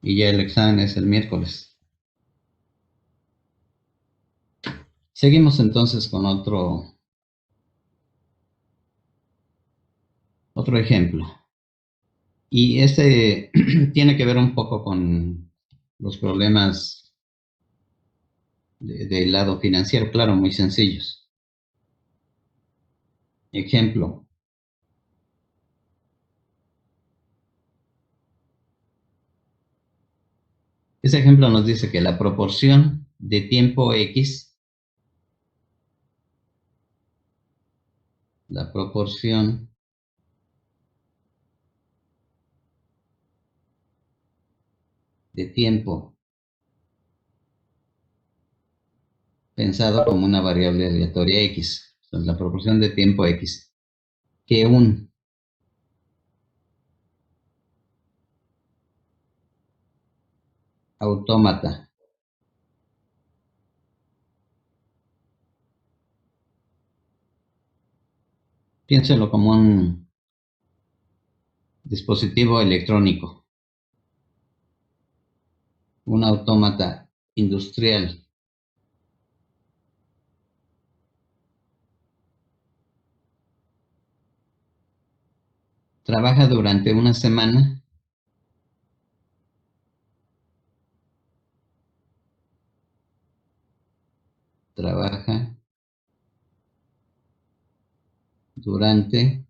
Y ya el examen es el miércoles. Seguimos entonces con otro ejemplo. Y este tiene que ver un poco con los problemas del lado financiero, claro, muy sencillos. Ejemplo. Este ejemplo nos dice que la proporción de tiempo X, la proporción de tiempo pensado como una variable aleatoria X, entonces la proporción de tiempo X, que un autómata piénselo como un dispositivo electrónico, un autómata industrial Trabaja durante una semana. Trabaja durante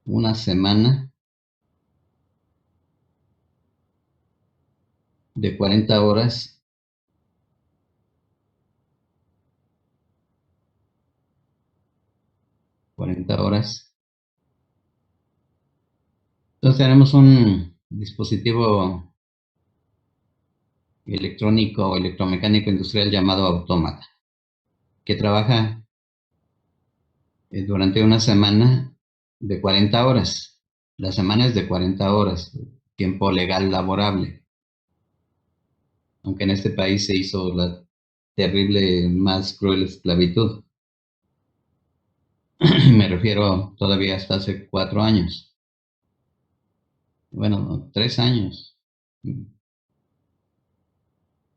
una semana de 40 horas. 40 horas. Entonces tenemos un dispositivo electrónico o electromecánico industrial llamado autómata, que trabaja durante una semana de 40 horas. La semana es de 40 horas, tiempo legal laborable, aunque en este país se hizo la terrible, más cruel esclavitud. Me refiero todavía hasta hace 4 años. Bueno, 3 años.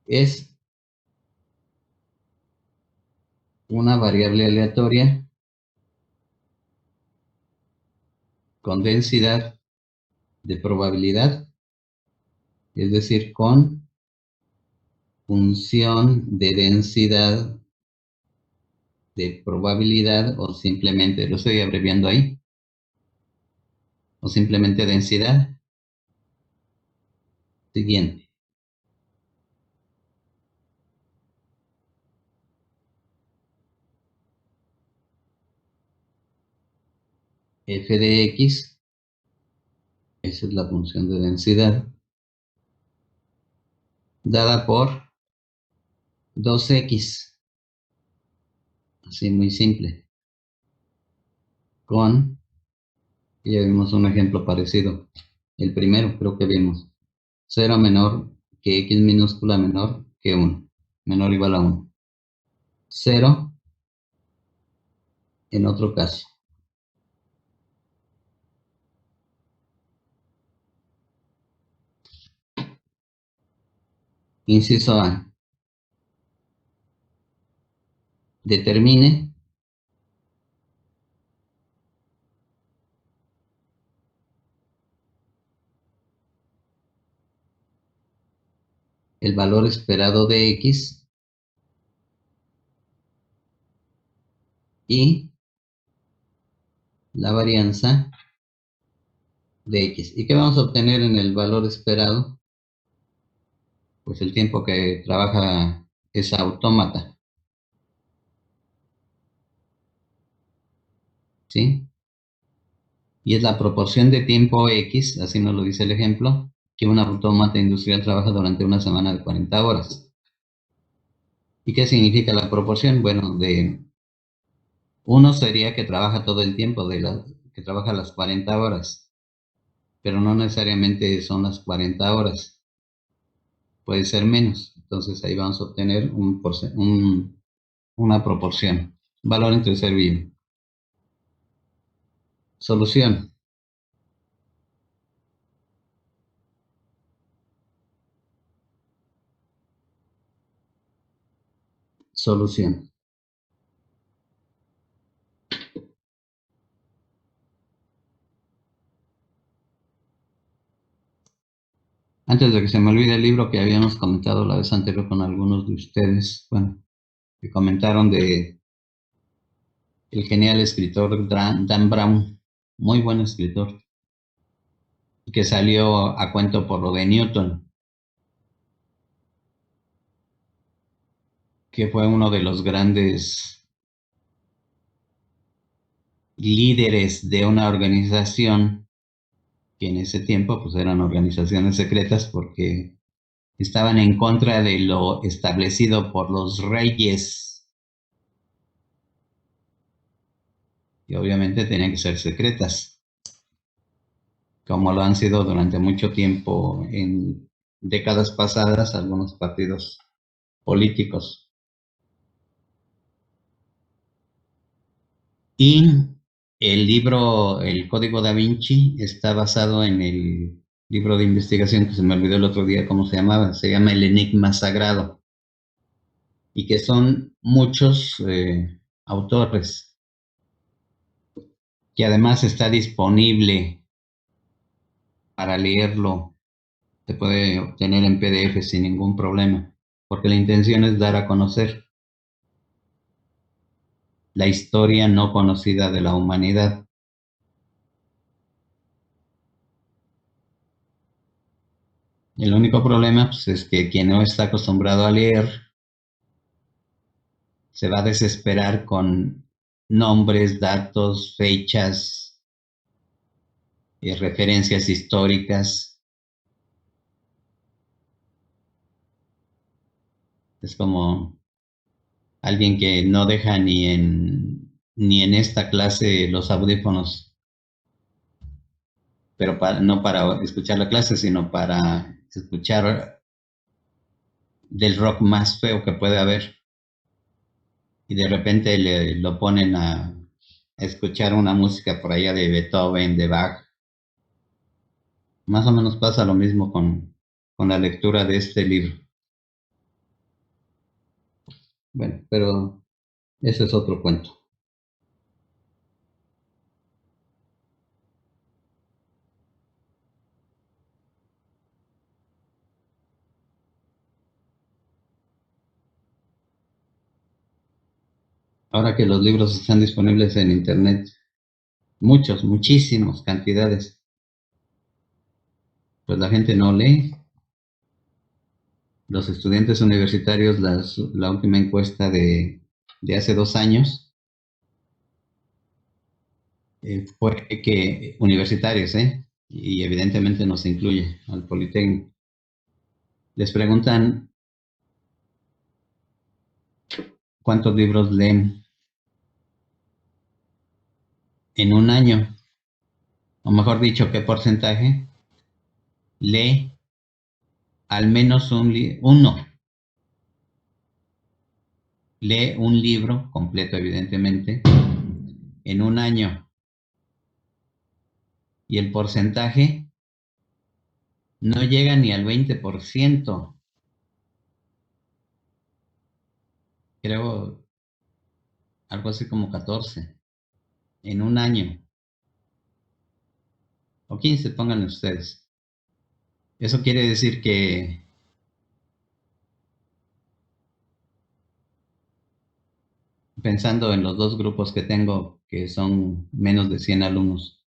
Es una variable aleatoria con densidad de probabilidad, es decir, con función de densidad de probabilidad, o simplemente, lo estoy abreviando ahí, o simplemente densidad. Siguiente. F de X, esa es la función de densidad, dada por 2X, así muy simple, con, ya vimos un ejemplo parecido, el primero creo que vimos, 0 menor que X minúscula menor que 1, menor o igual a 1. 0 en otro caso. Inciso A. Determine el valor esperado de X y la varianza de X. ¿Y qué vamos a obtener en el valor esperado? Pues el tiempo que trabaja esa autómata, ¿sí? Y es la proporción de tiempo X, así nos lo dice el ejemplo, que una autómata industrial trabaja durante una semana de 40 horas. ¿Y qué significa la proporción? Bueno, de uno sería que trabaja todo el tiempo, que trabaja las 40 horas, pero no necesariamente son las 40 horas, puede ser menos. Entonces ahí vamos a obtener una proporción, valor entre ser vivo. Solución. Solución. Antes de que se me olvide el libro que habíamos comentado la vez anterior con algunos de ustedes, bueno, que comentaron de el genial escritor Dan Brown, muy buen escritor, que salió a cuento por lo de Newton, que fue uno de los grandes líderes de una organización que en ese tiempo pues eran organizaciones secretas porque estaban en contra de lo establecido por los reyes, que obviamente tenían que ser secretas, como lo han sido durante mucho tiempo en décadas pasadas algunos partidos políticos. Y el libro, el Código Da Vinci, está basado en el libro de investigación que se me olvidó el otro día cómo se llamaba, se llama El Enigma Sagrado, y que son muchos autores. que además está disponible para leerlo. Se puede obtener en PDF sin ningún problema, porque la intención es dar a conocer la historia no conocida de la humanidad. El único problema pues, es que quien no está acostumbrado a leer se va a desesperar con nombres, datos, fechas, referencias históricas. Es como alguien que no deja ni en esta clase los audífonos, pero no para escuchar la clase, sino para escuchar del rock más feo que puede haber. Y de repente lo ponen a escuchar una música por allá de Beethoven, de Bach. Más o menos pasa lo mismo con la lectura de este libro. Bueno, pero ese es otro cuento. Ahora que los libros están disponibles en internet, muchos, muchísimos cantidades, pues la gente no lee. Los estudiantes universitarios, la última encuesta de hace 2 años, fue que universitarios, y evidentemente nos incluye al Politécnico, les preguntan cuántos libros leen en un año, o mejor dicho, qué porcentaje lee al menos uno, lee un libro completo, evidentemente, en un año. Y el porcentaje no llega ni al 20%, creo algo así como 14 en un año, o 15, pónganle ustedes. Eso quiere decir que pensando en los dos grupos que tengo, que son menos de 100 alumnos,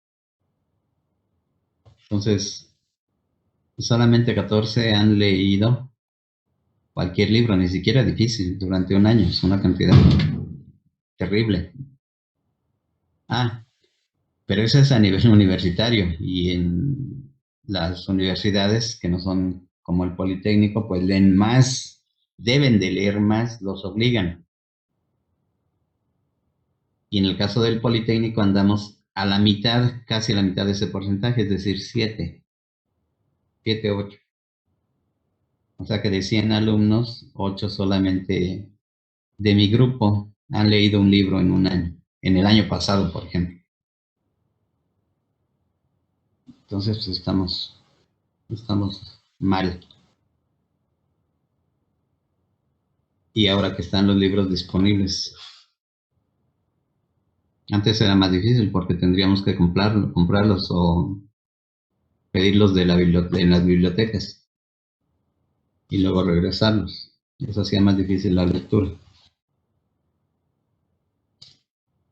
entonces solamente 14 han leído cualquier libro, ni siquiera difícil, durante un año. Es una cantidad terrible. Ah, pero eso es a nivel universitario, y en las universidades que no son como el Politécnico, pues leen más, deben de leer más, los obligan. Y en el caso del Politécnico andamos a la mitad, casi a la mitad de ese porcentaje, es decir, 7, 8. O sea que de 100 alumnos, 8 solamente de mi grupo han leído un libro en un año, en el año pasado, por ejemplo. Entonces, pues estamos mal. Y ahora que están los libros disponibles, antes era más difícil porque tendríamos que comprarlos o pedirlos en las bibliotecas y luego regresarlos. Eso hacía más difícil la lectura.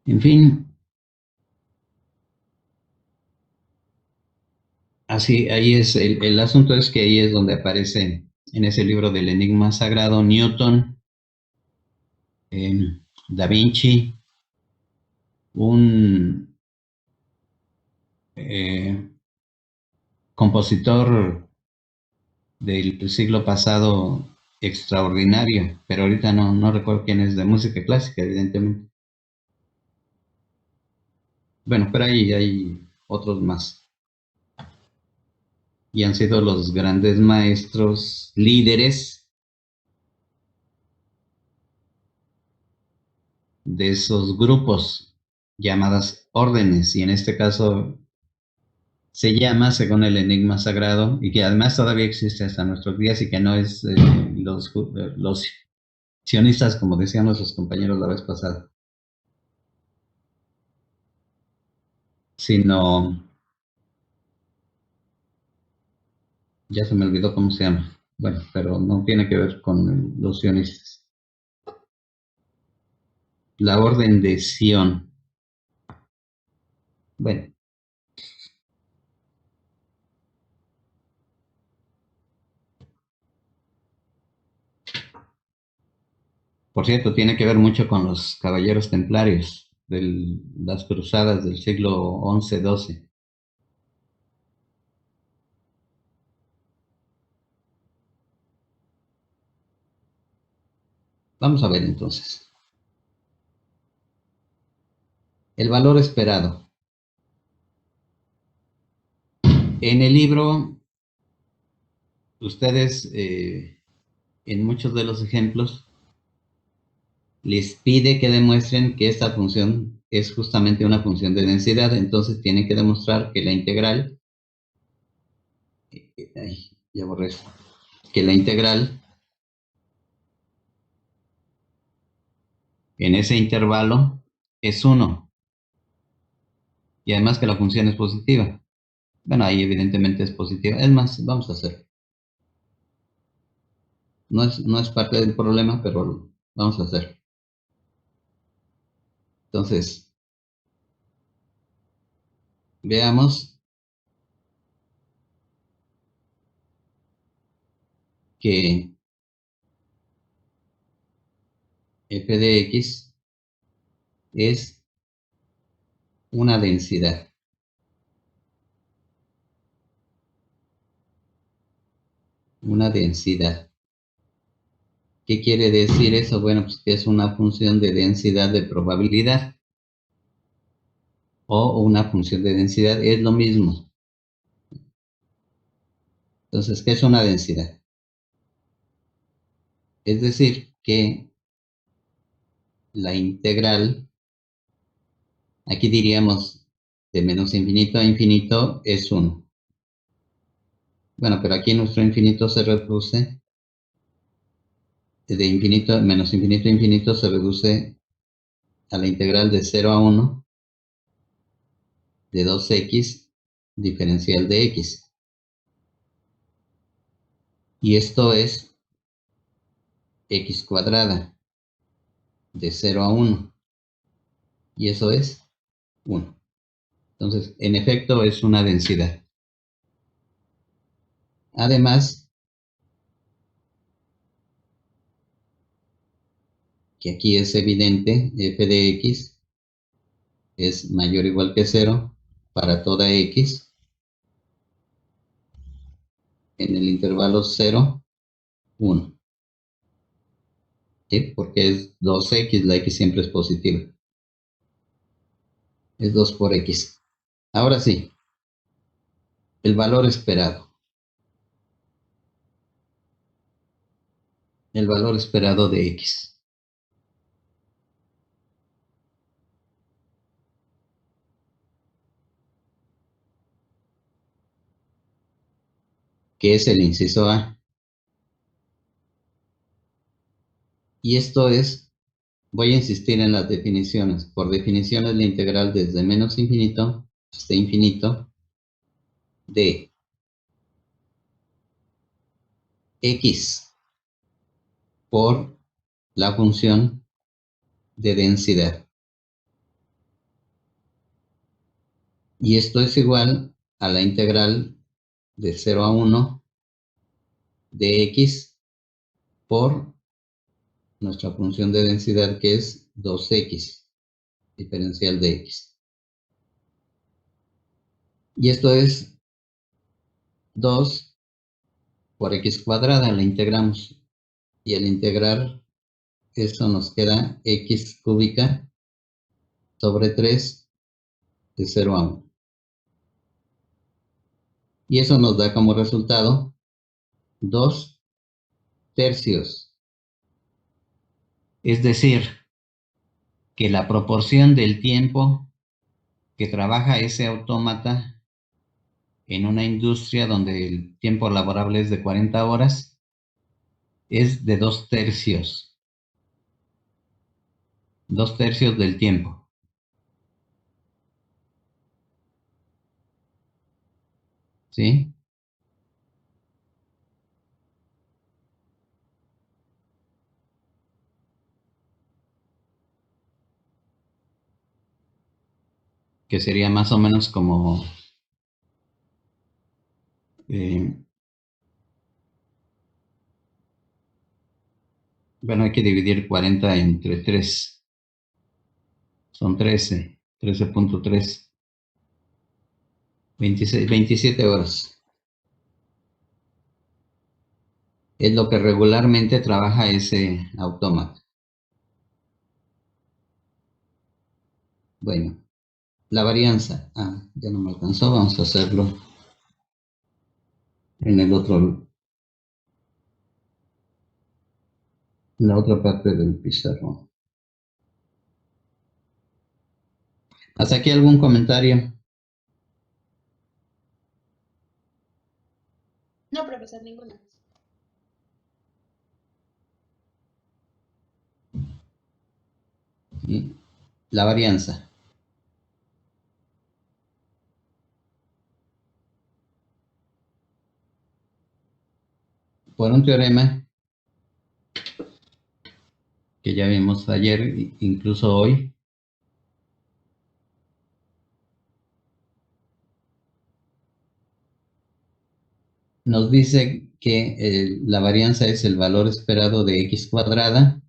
En fin, así, ahí es, el asunto es que ahí es donde aparece en ese libro del Enigma Sagrado Newton, Da Vinci, un eh, compositor del siglo pasado extraordinario, pero ahorita no recuerdo quién es, de música clásica, evidentemente. Bueno, pero ahí hay otros más. Y han sido los grandes maestros, líderes de esos grupos llamadas órdenes, y en este caso se llama, según el Enigma Sagrado, y que además todavía existe hasta nuestros días, y que no es los sionistas, como decían nuestros compañeros la vez pasada. sino, ya se me olvidó cómo se llama. Bueno, pero no tiene que ver con los sionistas. La orden de Sion. Bueno, por cierto, tiene que ver mucho con los caballeros templarios de las cruzadas del siglo XI-XII. Vamos a ver entonces. El valor esperado. En el libro, ustedes, en muchos de los ejemplos, les pide que demuestren que esta función es justamente una función de densidad, entonces tienen que demostrar que la integral, ya borré eso, que la integral en ese intervalo es 1 y además que la función es positiva. Bueno, ahí evidentemente es positiva. Es más, vamos a hacer. No es parte del problema, pero vamos a hacer. Entonces, veamos que f de x es una densidad. Una densidad. ¿Qué quiere decir eso? Bueno, pues que es una función de densidad de probabilidad o una función de densidad, es lo mismo. Entonces, ¿qué es una densidad? Es decir, que la integral, aquí diríamos de menos infinito a infinito es 1. Bueno, pero aquí nuestro infinito se reduce, de infinito, menos infinito a infinito se reduce a la integral de 0 a 1 de 2x diferencial de x. Y esto es x cuadrada de 0 a 1. Y eso es 1. Entonces, en efecto, es una densidad. Además, que aquí es evidente, f de x es mayor o igual que 0 para toda x en el intervalo 0, 1. ¿Sí? Porque es 2x, la x siempre es positiva. Es 2 por x. Ahora sí, el valor esperado. El valor esperado de x. Que es el inciso A. Y esto es, voy a insistir en las definiciones. Por definición es la integral desde menos infinito hasta infinito de x por la función de densidad. Y esto es igual a la integral de 0 a 1 de x por nuestra función de densidad, que es 2x, diferencial de x. Y esto es 2 por x cuadrada, la integramos. Y al integrar, eso nos queda x cúbica sobre 3 de 0 a 1. Y eso nos da como resultado 2 tercios. Es decir, que la proporción del tiempo que trabaja ese autómata en una industria donde el tiempo laborable es de 40 horas es de 2 tercios. 2 tercios del tiempo. ¿sí? Que sería más o menos como, eh, bueno, hay que dividir 40 entre 3, son 13.3, 27 horas. Es lo que regularmente trabaja ese autómata. Bueno, la varianza. Ah, ya no me alcanzó, vamos a hacerlo en el otro, en la otra parte del pizarrón. ¿Hasta aquí algún comentario? No, profesor, ninguna. ¿Sí? La varianza. Por un teorema que ya vimos ayer, incluso hoy, nos dice que la varianza es el valor esperado de x cuadrada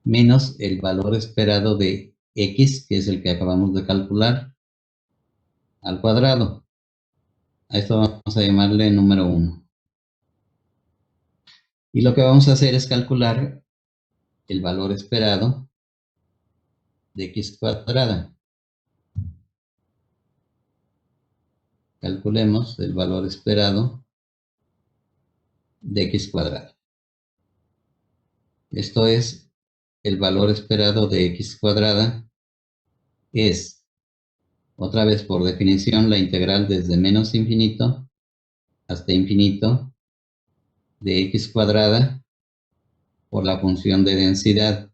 menos el valor esperado de x, que es el que acabamos de calcular, al cuadrado. A esto vamos a llamarle número 1. Y lo que vamos a hacer es calcular el valor esperado de x cuadrada. Calculemos el valor esperado de x cuadrada. Esto es, el valor esperado de x cuadrada es, otra vez por definición, la integral desde menos infinito hasta infinito de x cuadrada por la función de densidad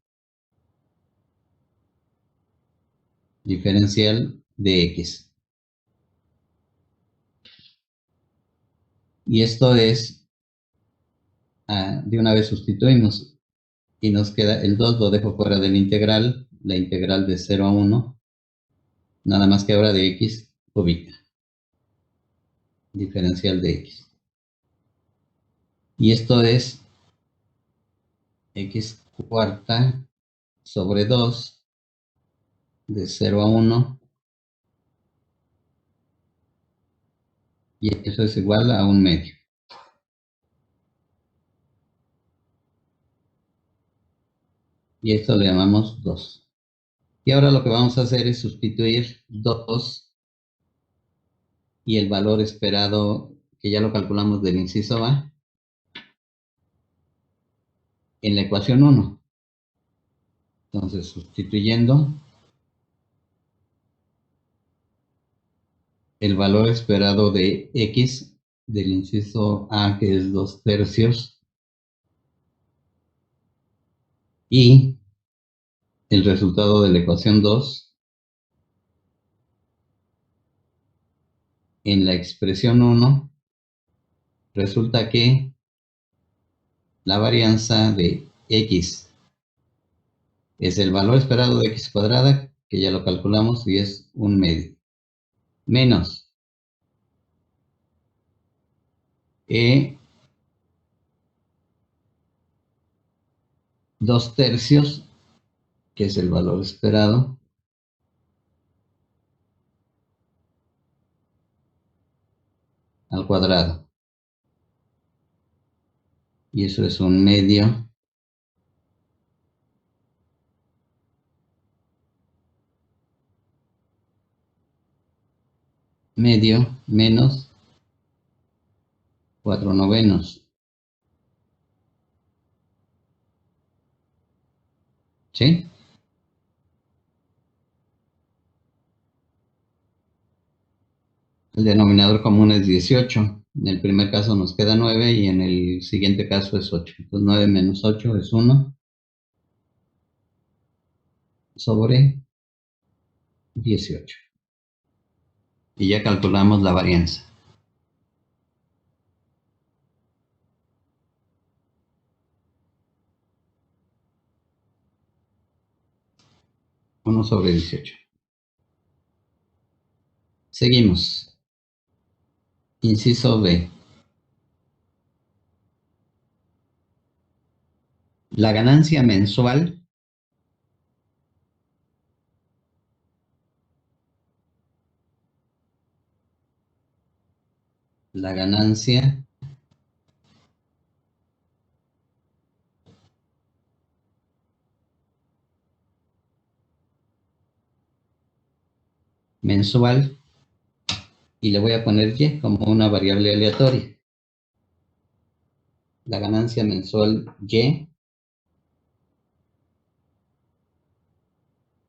diferencial de x. Y esto es, de una vez sustituimos y nos queda el 2, lo dejo fuera de la integral de 0 a 1, nada más que ahora de x cúbica, diferencial de x. Y esto es x cuarta sobre 2 de 0 a 1, y eso es igual a 1/2. Y esto le llamamos 2. Y ahora lo que vamos a hacer es sustituir 2 y el valor esperado, que ya lo calculamos del inciso A, en la ecuación 1. Entonces, sustituyendo el valor esperado de x del inciso A, que es 2/3, y el resultado de la ecuación 2 en la expresión 1, resulta que la varianza de x es el valor esperado de x cuadrada, que ya lo calculamos y es 1/2, menos e 2/3, que es el valor esperado, al cuadrado. Y eso es 1/2 menos 4/9. ¿Sí? El denominador común es 18. En el primer caso nos queda 9 y en el siguiente caso es 8. Entonces 9 menos 8 es 1 sobre 18. Y ya calculamos la varianza. 1/18. Seguimos. Inciso B. La ganancia mensual mensual, y le voy a poner Y como una variable aleatoria. La ganancia mensual Y,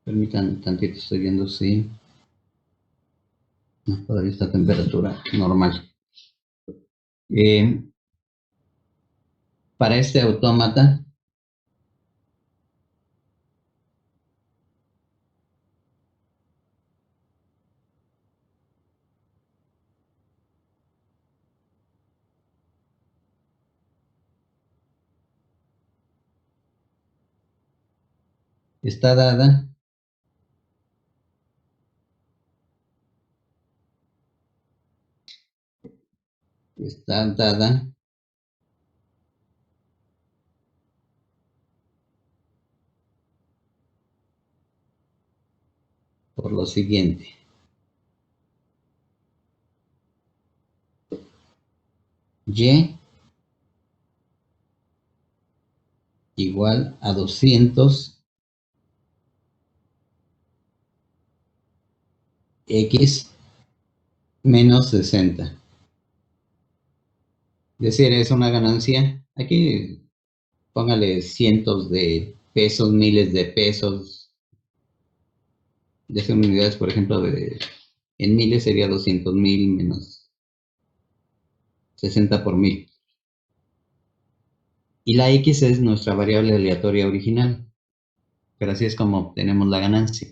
permitan tantito, estoy viendo si no, todavía está a temperatura normal. Para este autómata, está dada por lo siguiente. Y igual a 200 X menos 60. Es decir, es una ganancia. Aquí póngale cientos de pesos, miles de pesos. Dejen unidades, por ejemplo, en miles sería 200,000 menos 60 por 1000. Y la X es nuestra variable aleatoria original. Pero así es como obtenemos la ganancia.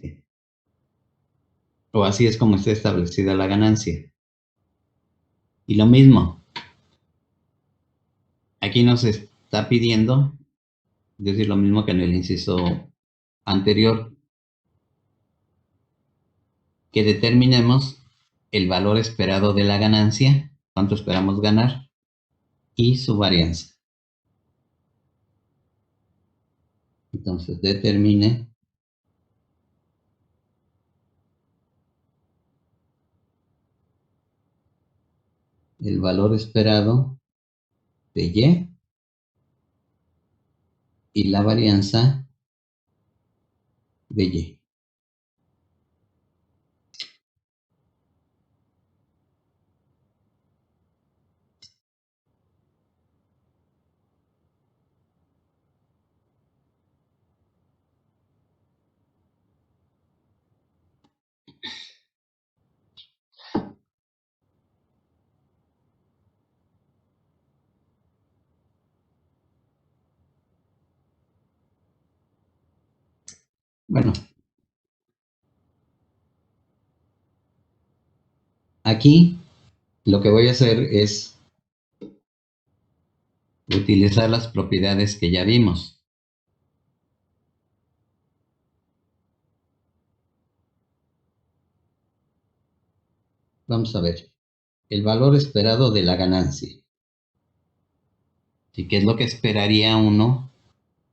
O así es como está establecida la ganancia. Y lo mismo, aquí nos está pidiendo, es decir, lo mismo que en el inciso anterior, que determinemos el valor esperado de la ganancia, cuánto esperamos ganar, y su varianza. Entonces determine el valor esperado de Y la varianza de Y. Bueno, aquí lo que voy a hacer es utilizar las propiedades que ya vimos. Vamos a ver, el valor esperado de la ganancia. ¿Y qué es lo que esperaría uno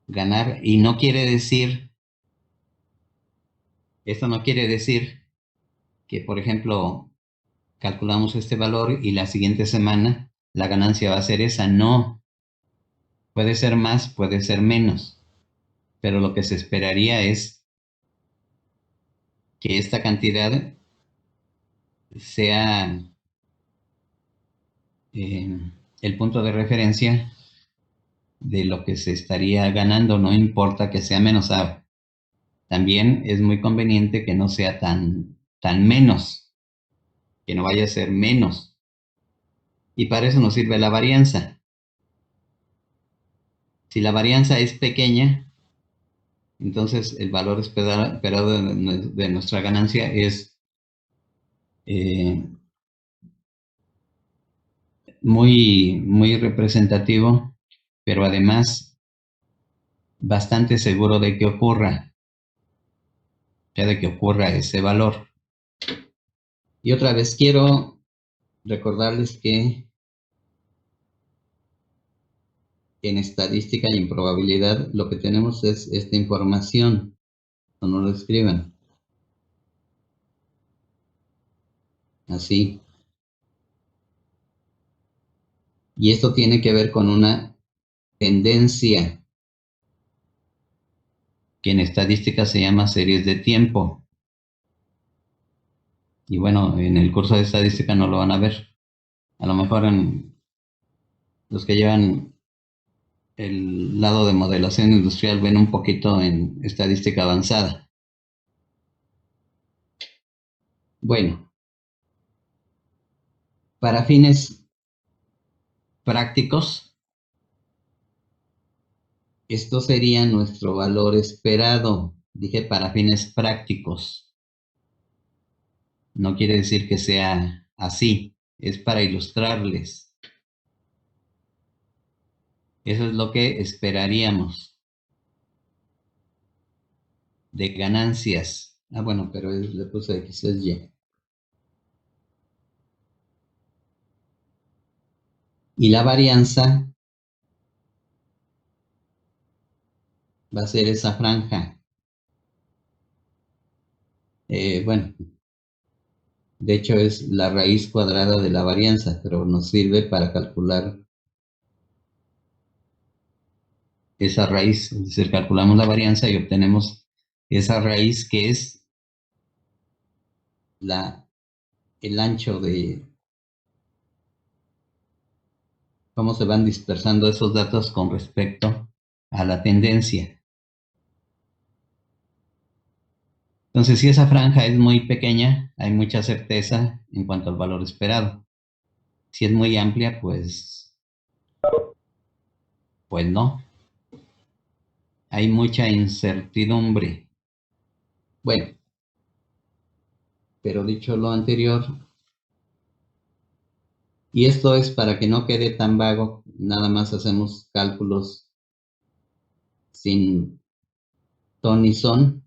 ganar? Y no quiere decir, esto no quiere decir que, por ejemplo, calculamos este valor y la siguiente semana la ganancia va a ser esa. No, puede ser más, puede ser menos, pero lo que se esperaría es que esta cantidad sea el punto de referencia de lo que se estaría ganando, no importa que sea menos. También es muy conveniente que no sea tan menos, que no vaya a ser menos. Y para eso nos sirve la varianza. Si la varianza es pequeña, entonces el valor esperado de nuestra ganancia es muy representativo, pero además bastante seguro de que ocurra. ya de que ocurra ese valor. Y otra vez quiero recordarles que en estadística y en probabilidad lo que tenemos es esta información, no lo escriban, así. Y esto tiene que ver con una tendencia que en estadística se llama series de tiempo. Y bueno, en el curso de estadística no lo van a ver. A lo mejor en los que llevan el lado de modelación industrial ven un poquito en estadística avanzada. Bueno, para fines prácticos, esto sería nuestro valor esperado. Dije para fines prácticos. No quiere decir que sea así, es para ilustrarles. Eso es lo que esperaríamos de ganancias. Ah, bueno, pero le puse X, es Y. Y la varianza va a ser esa franja. Bueno, de hecho es la raíz cuadrada de la varianza, pero nos sirve para calcular esa raíz. Es decir, calculamos la varianza y obtenemos esa raíz que es el ancho de cómo se van dispersando esos datos con respecto a la tendencia. Entonces, si esa franja es muy pequeña, hay mucha certeza en cuanto al valor esperado. Si es muy amplia, pues no. Hay mucha incertidumbre. Bueno, pero dicho lo anterior, y esto es para que no quede tan vago, nada más hacemos cálculos sin ton ni son.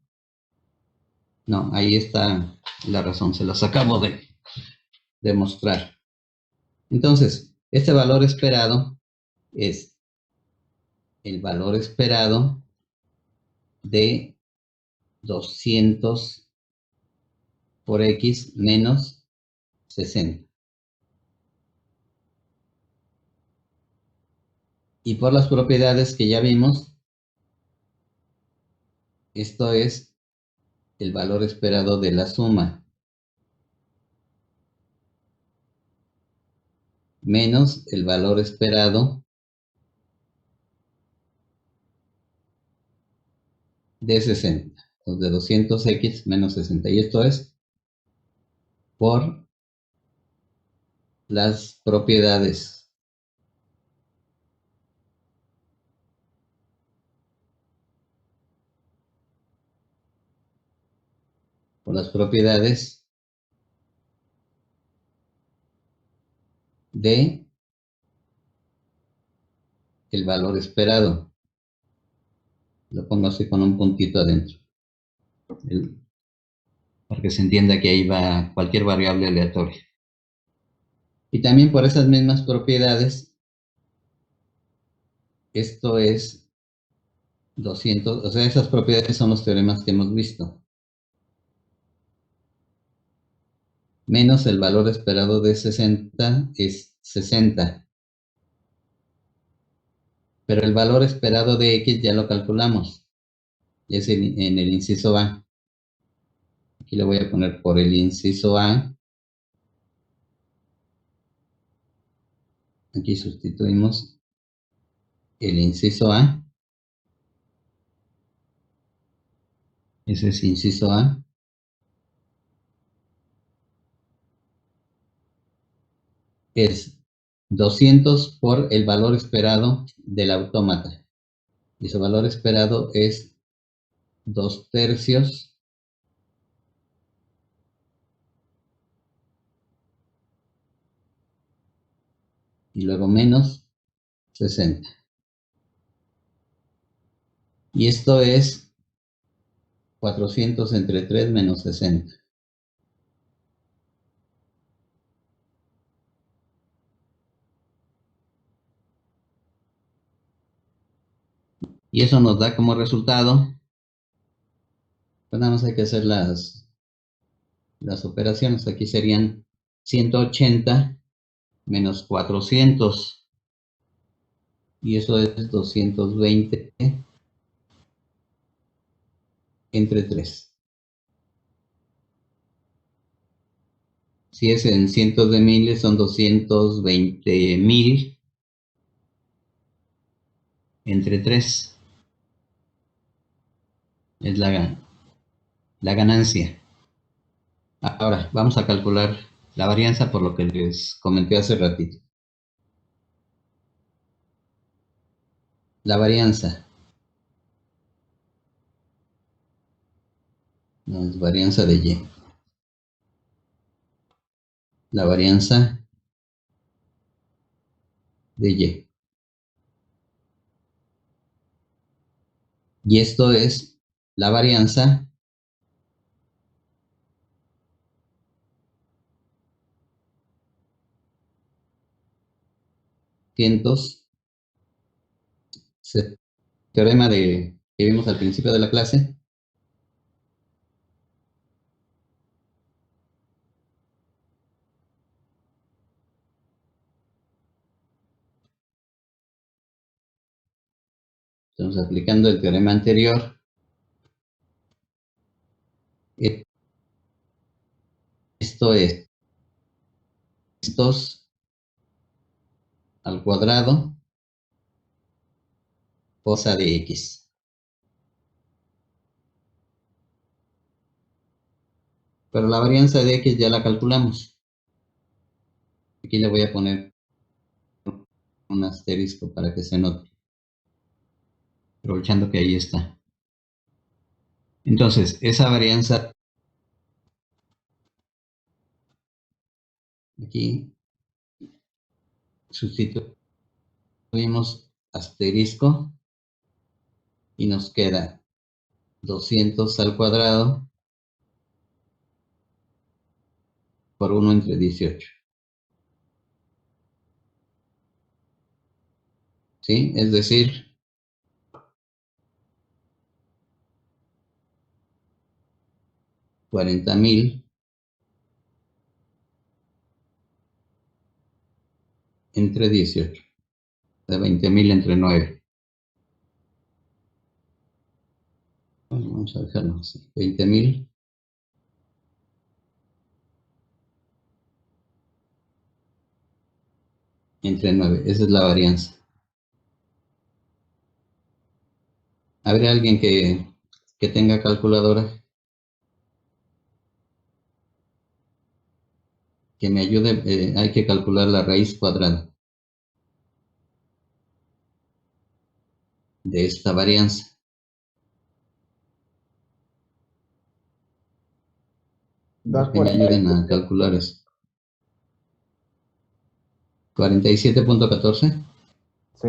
No, ahí está la razón, se los acabo de demostrar. Entonces, este valor esperado es el valor esperado de 200 por X menos 60. Y por las propiedades que ya vimos, esto es el valor esperado de la suma menos el valor esperado de 60. Entonces, de 200x menos 60. Y esto es por las propiedades. Por las propiedades de el valor esperado. Lo pongo así con un puntito adentro. Para que se entienda que ahí va cualquier variable aleatoria. Y también por esas mismas propiedades, esto es 200, o sea, esas propiedades son los teoremas que hemos visto. Menos el valor esperado de 60 es 60. Pero el valor esperado de X ya lo calculamos. Es en el inciso A. Aquí le voy a poner por el inciso A. Aquí sustituimos el inciso A. Ese es inciso A. Es 200 por el valor esperado del autómata. Y su valor esperado es 2/3 y luego menos 60. Y esto es 400 entre 3 menos 60. Y eso nos da como resultado, pues nada más hay que hacer las operaciones. Aquí serían 180 menos 400. Y eso es 220 entre 3. Si es en cientos de miles, son 220,000 entre 3. Es la ganancia. Ahora, vamos a calcular la varianza por lo que les comenté hace ratito. La varianza. No es varianza de Y. La varianza de Y. Y esto es la varianza cientos, teorema que vimos al principio de la clase. Estamos aplicando el teorema anterior. Esto es estos al cuadrado cosa de x. Pero la varianza de x ya la calculamos. Aquí le voy a poner un asterisco para que se note. Aprovechando que ahí está. Entonces, esa varianza aquí sustituimos asterisco y nos queda 200 al cuadrado por 1 entre 18. ¿Sí? Es decir, 40,000 entre 18. De 20,000 entre 9. Bueno, vamos a dejarlo así. 20,000 entre 9. Esa es la varianza. ¿Habrá alguien que tenga calculadora? Que me ayude. Hay que calcular la raíz cuadrada de esta varianza. Que me ayuden a calcular eso. 47.14. Sí.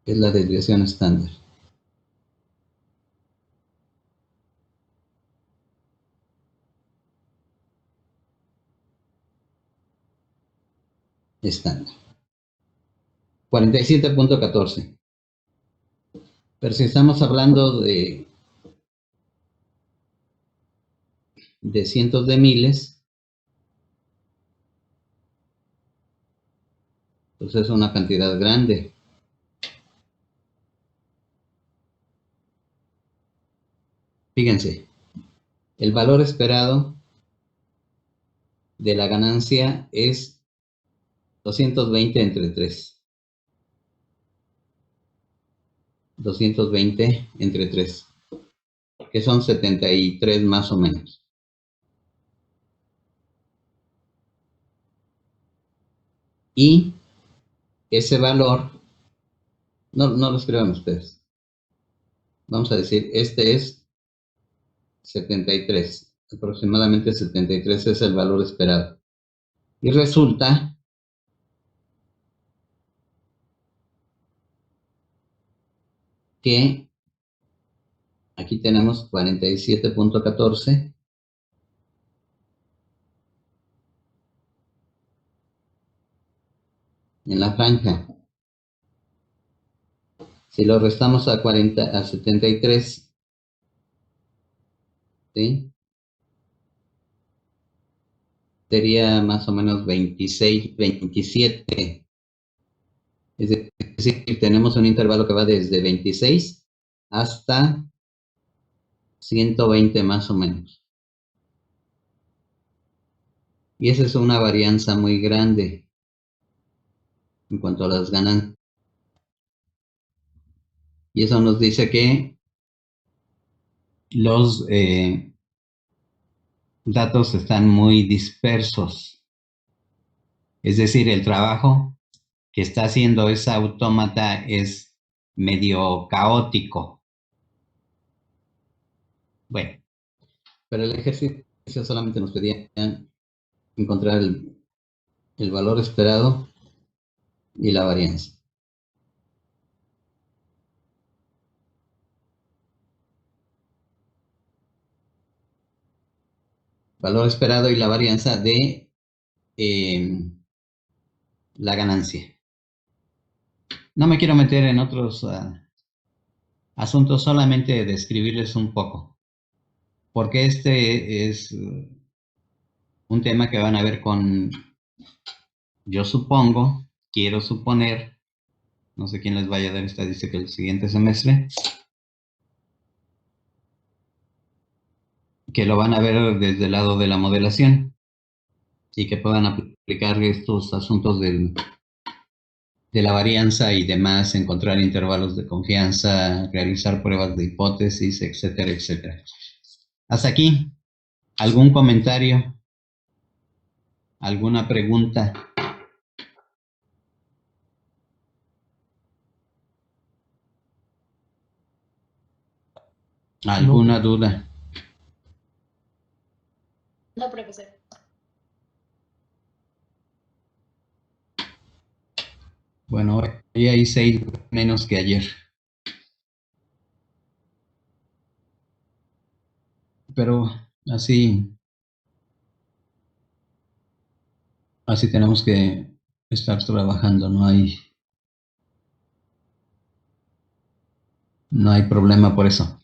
Es la desviación estándar. Estándar. 47.14. Pero si estamos hablando de cientos de miles, pues es una cantidad grande. Fíjense, el valor esperado de la ganancia es 220 entre 3. 220 entre 3, que son 73 más o menos. Y ese valor, no lo escriban ustedes. Vamos a decir, este es 73. Aproximadamente 73 es el valor esperado. Y resulta que aquí tenemos 47.14 en la franja. Si lo restamos a 73, ¿sí? Sería más o menos 26, 27. Es decir, tenemos un intervalo que va desde 26 hasta 120 más o menos. Y esa es una varianza muy grande en cuanto a las ganancias. Y eso nos dice que los datos están muy dispersos. Es decir, el trabajo que está haciendo esa autómata es medio caótico. Bueno, pero el ejercicio solamente nos pedía encontrar el valor esperado y la varianza. Valor esperado y la varianza de la ganancia. No me quiero meter en otros asuntos, solamente describirles un poco, porque este es un tema que van a ver con, yo supongo, quiero suponer, no sé quién les vaya a dar estadística el siguiente semestre, que lo van a ver desde el lado de la modelación y que puedan aplicar estos asuntos de la varianza y demás, encontrar intervalos de confianza, realizar pruebas de hipótesis, etcétera, etcétera. Hasta aquí, ¿algún comentario? ¿Alguna pregunta? ¿Alguna duda? No, profesor. Bueno, hoy hay 6 menos que ayer. Pero así tenemos que estar trabajando, no hay problema por eso.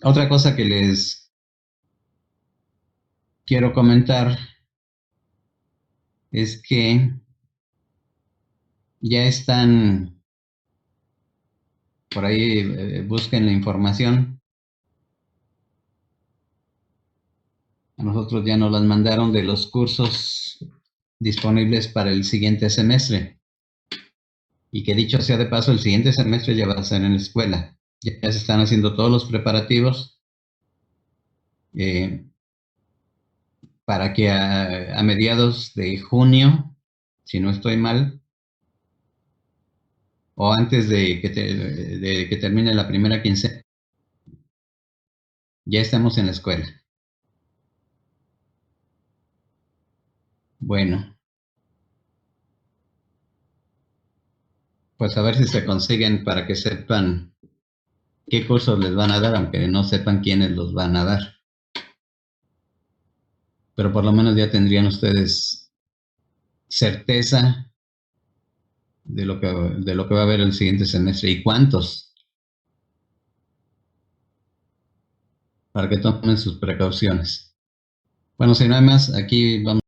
Otra cosa que les quiero comentar es que ya están por ahí, busquen la información. A nosotros ya nos las mandaron de los cursos disponibles para el siguiente semestre. Y que dicho sea de paso, el siguiente semestre ya va a ser en la escuela. Ya se están haciendo todos los preparativos para que a mediados de junio, si no estoy mal, o antes de que termine la primera quincena, ya estamos en la escuela. Bueno, pues a ver si se consiguen para que sepan qué cursos les van a dar, aunque no sepan quiénes los van a dar. Pero por lo menos ya tendrían ustedes certeza de lo que va a haber el siguiente semestre y cuántos, para que tomen sus precauciones. Bueno, si no hay más, aquí vamos.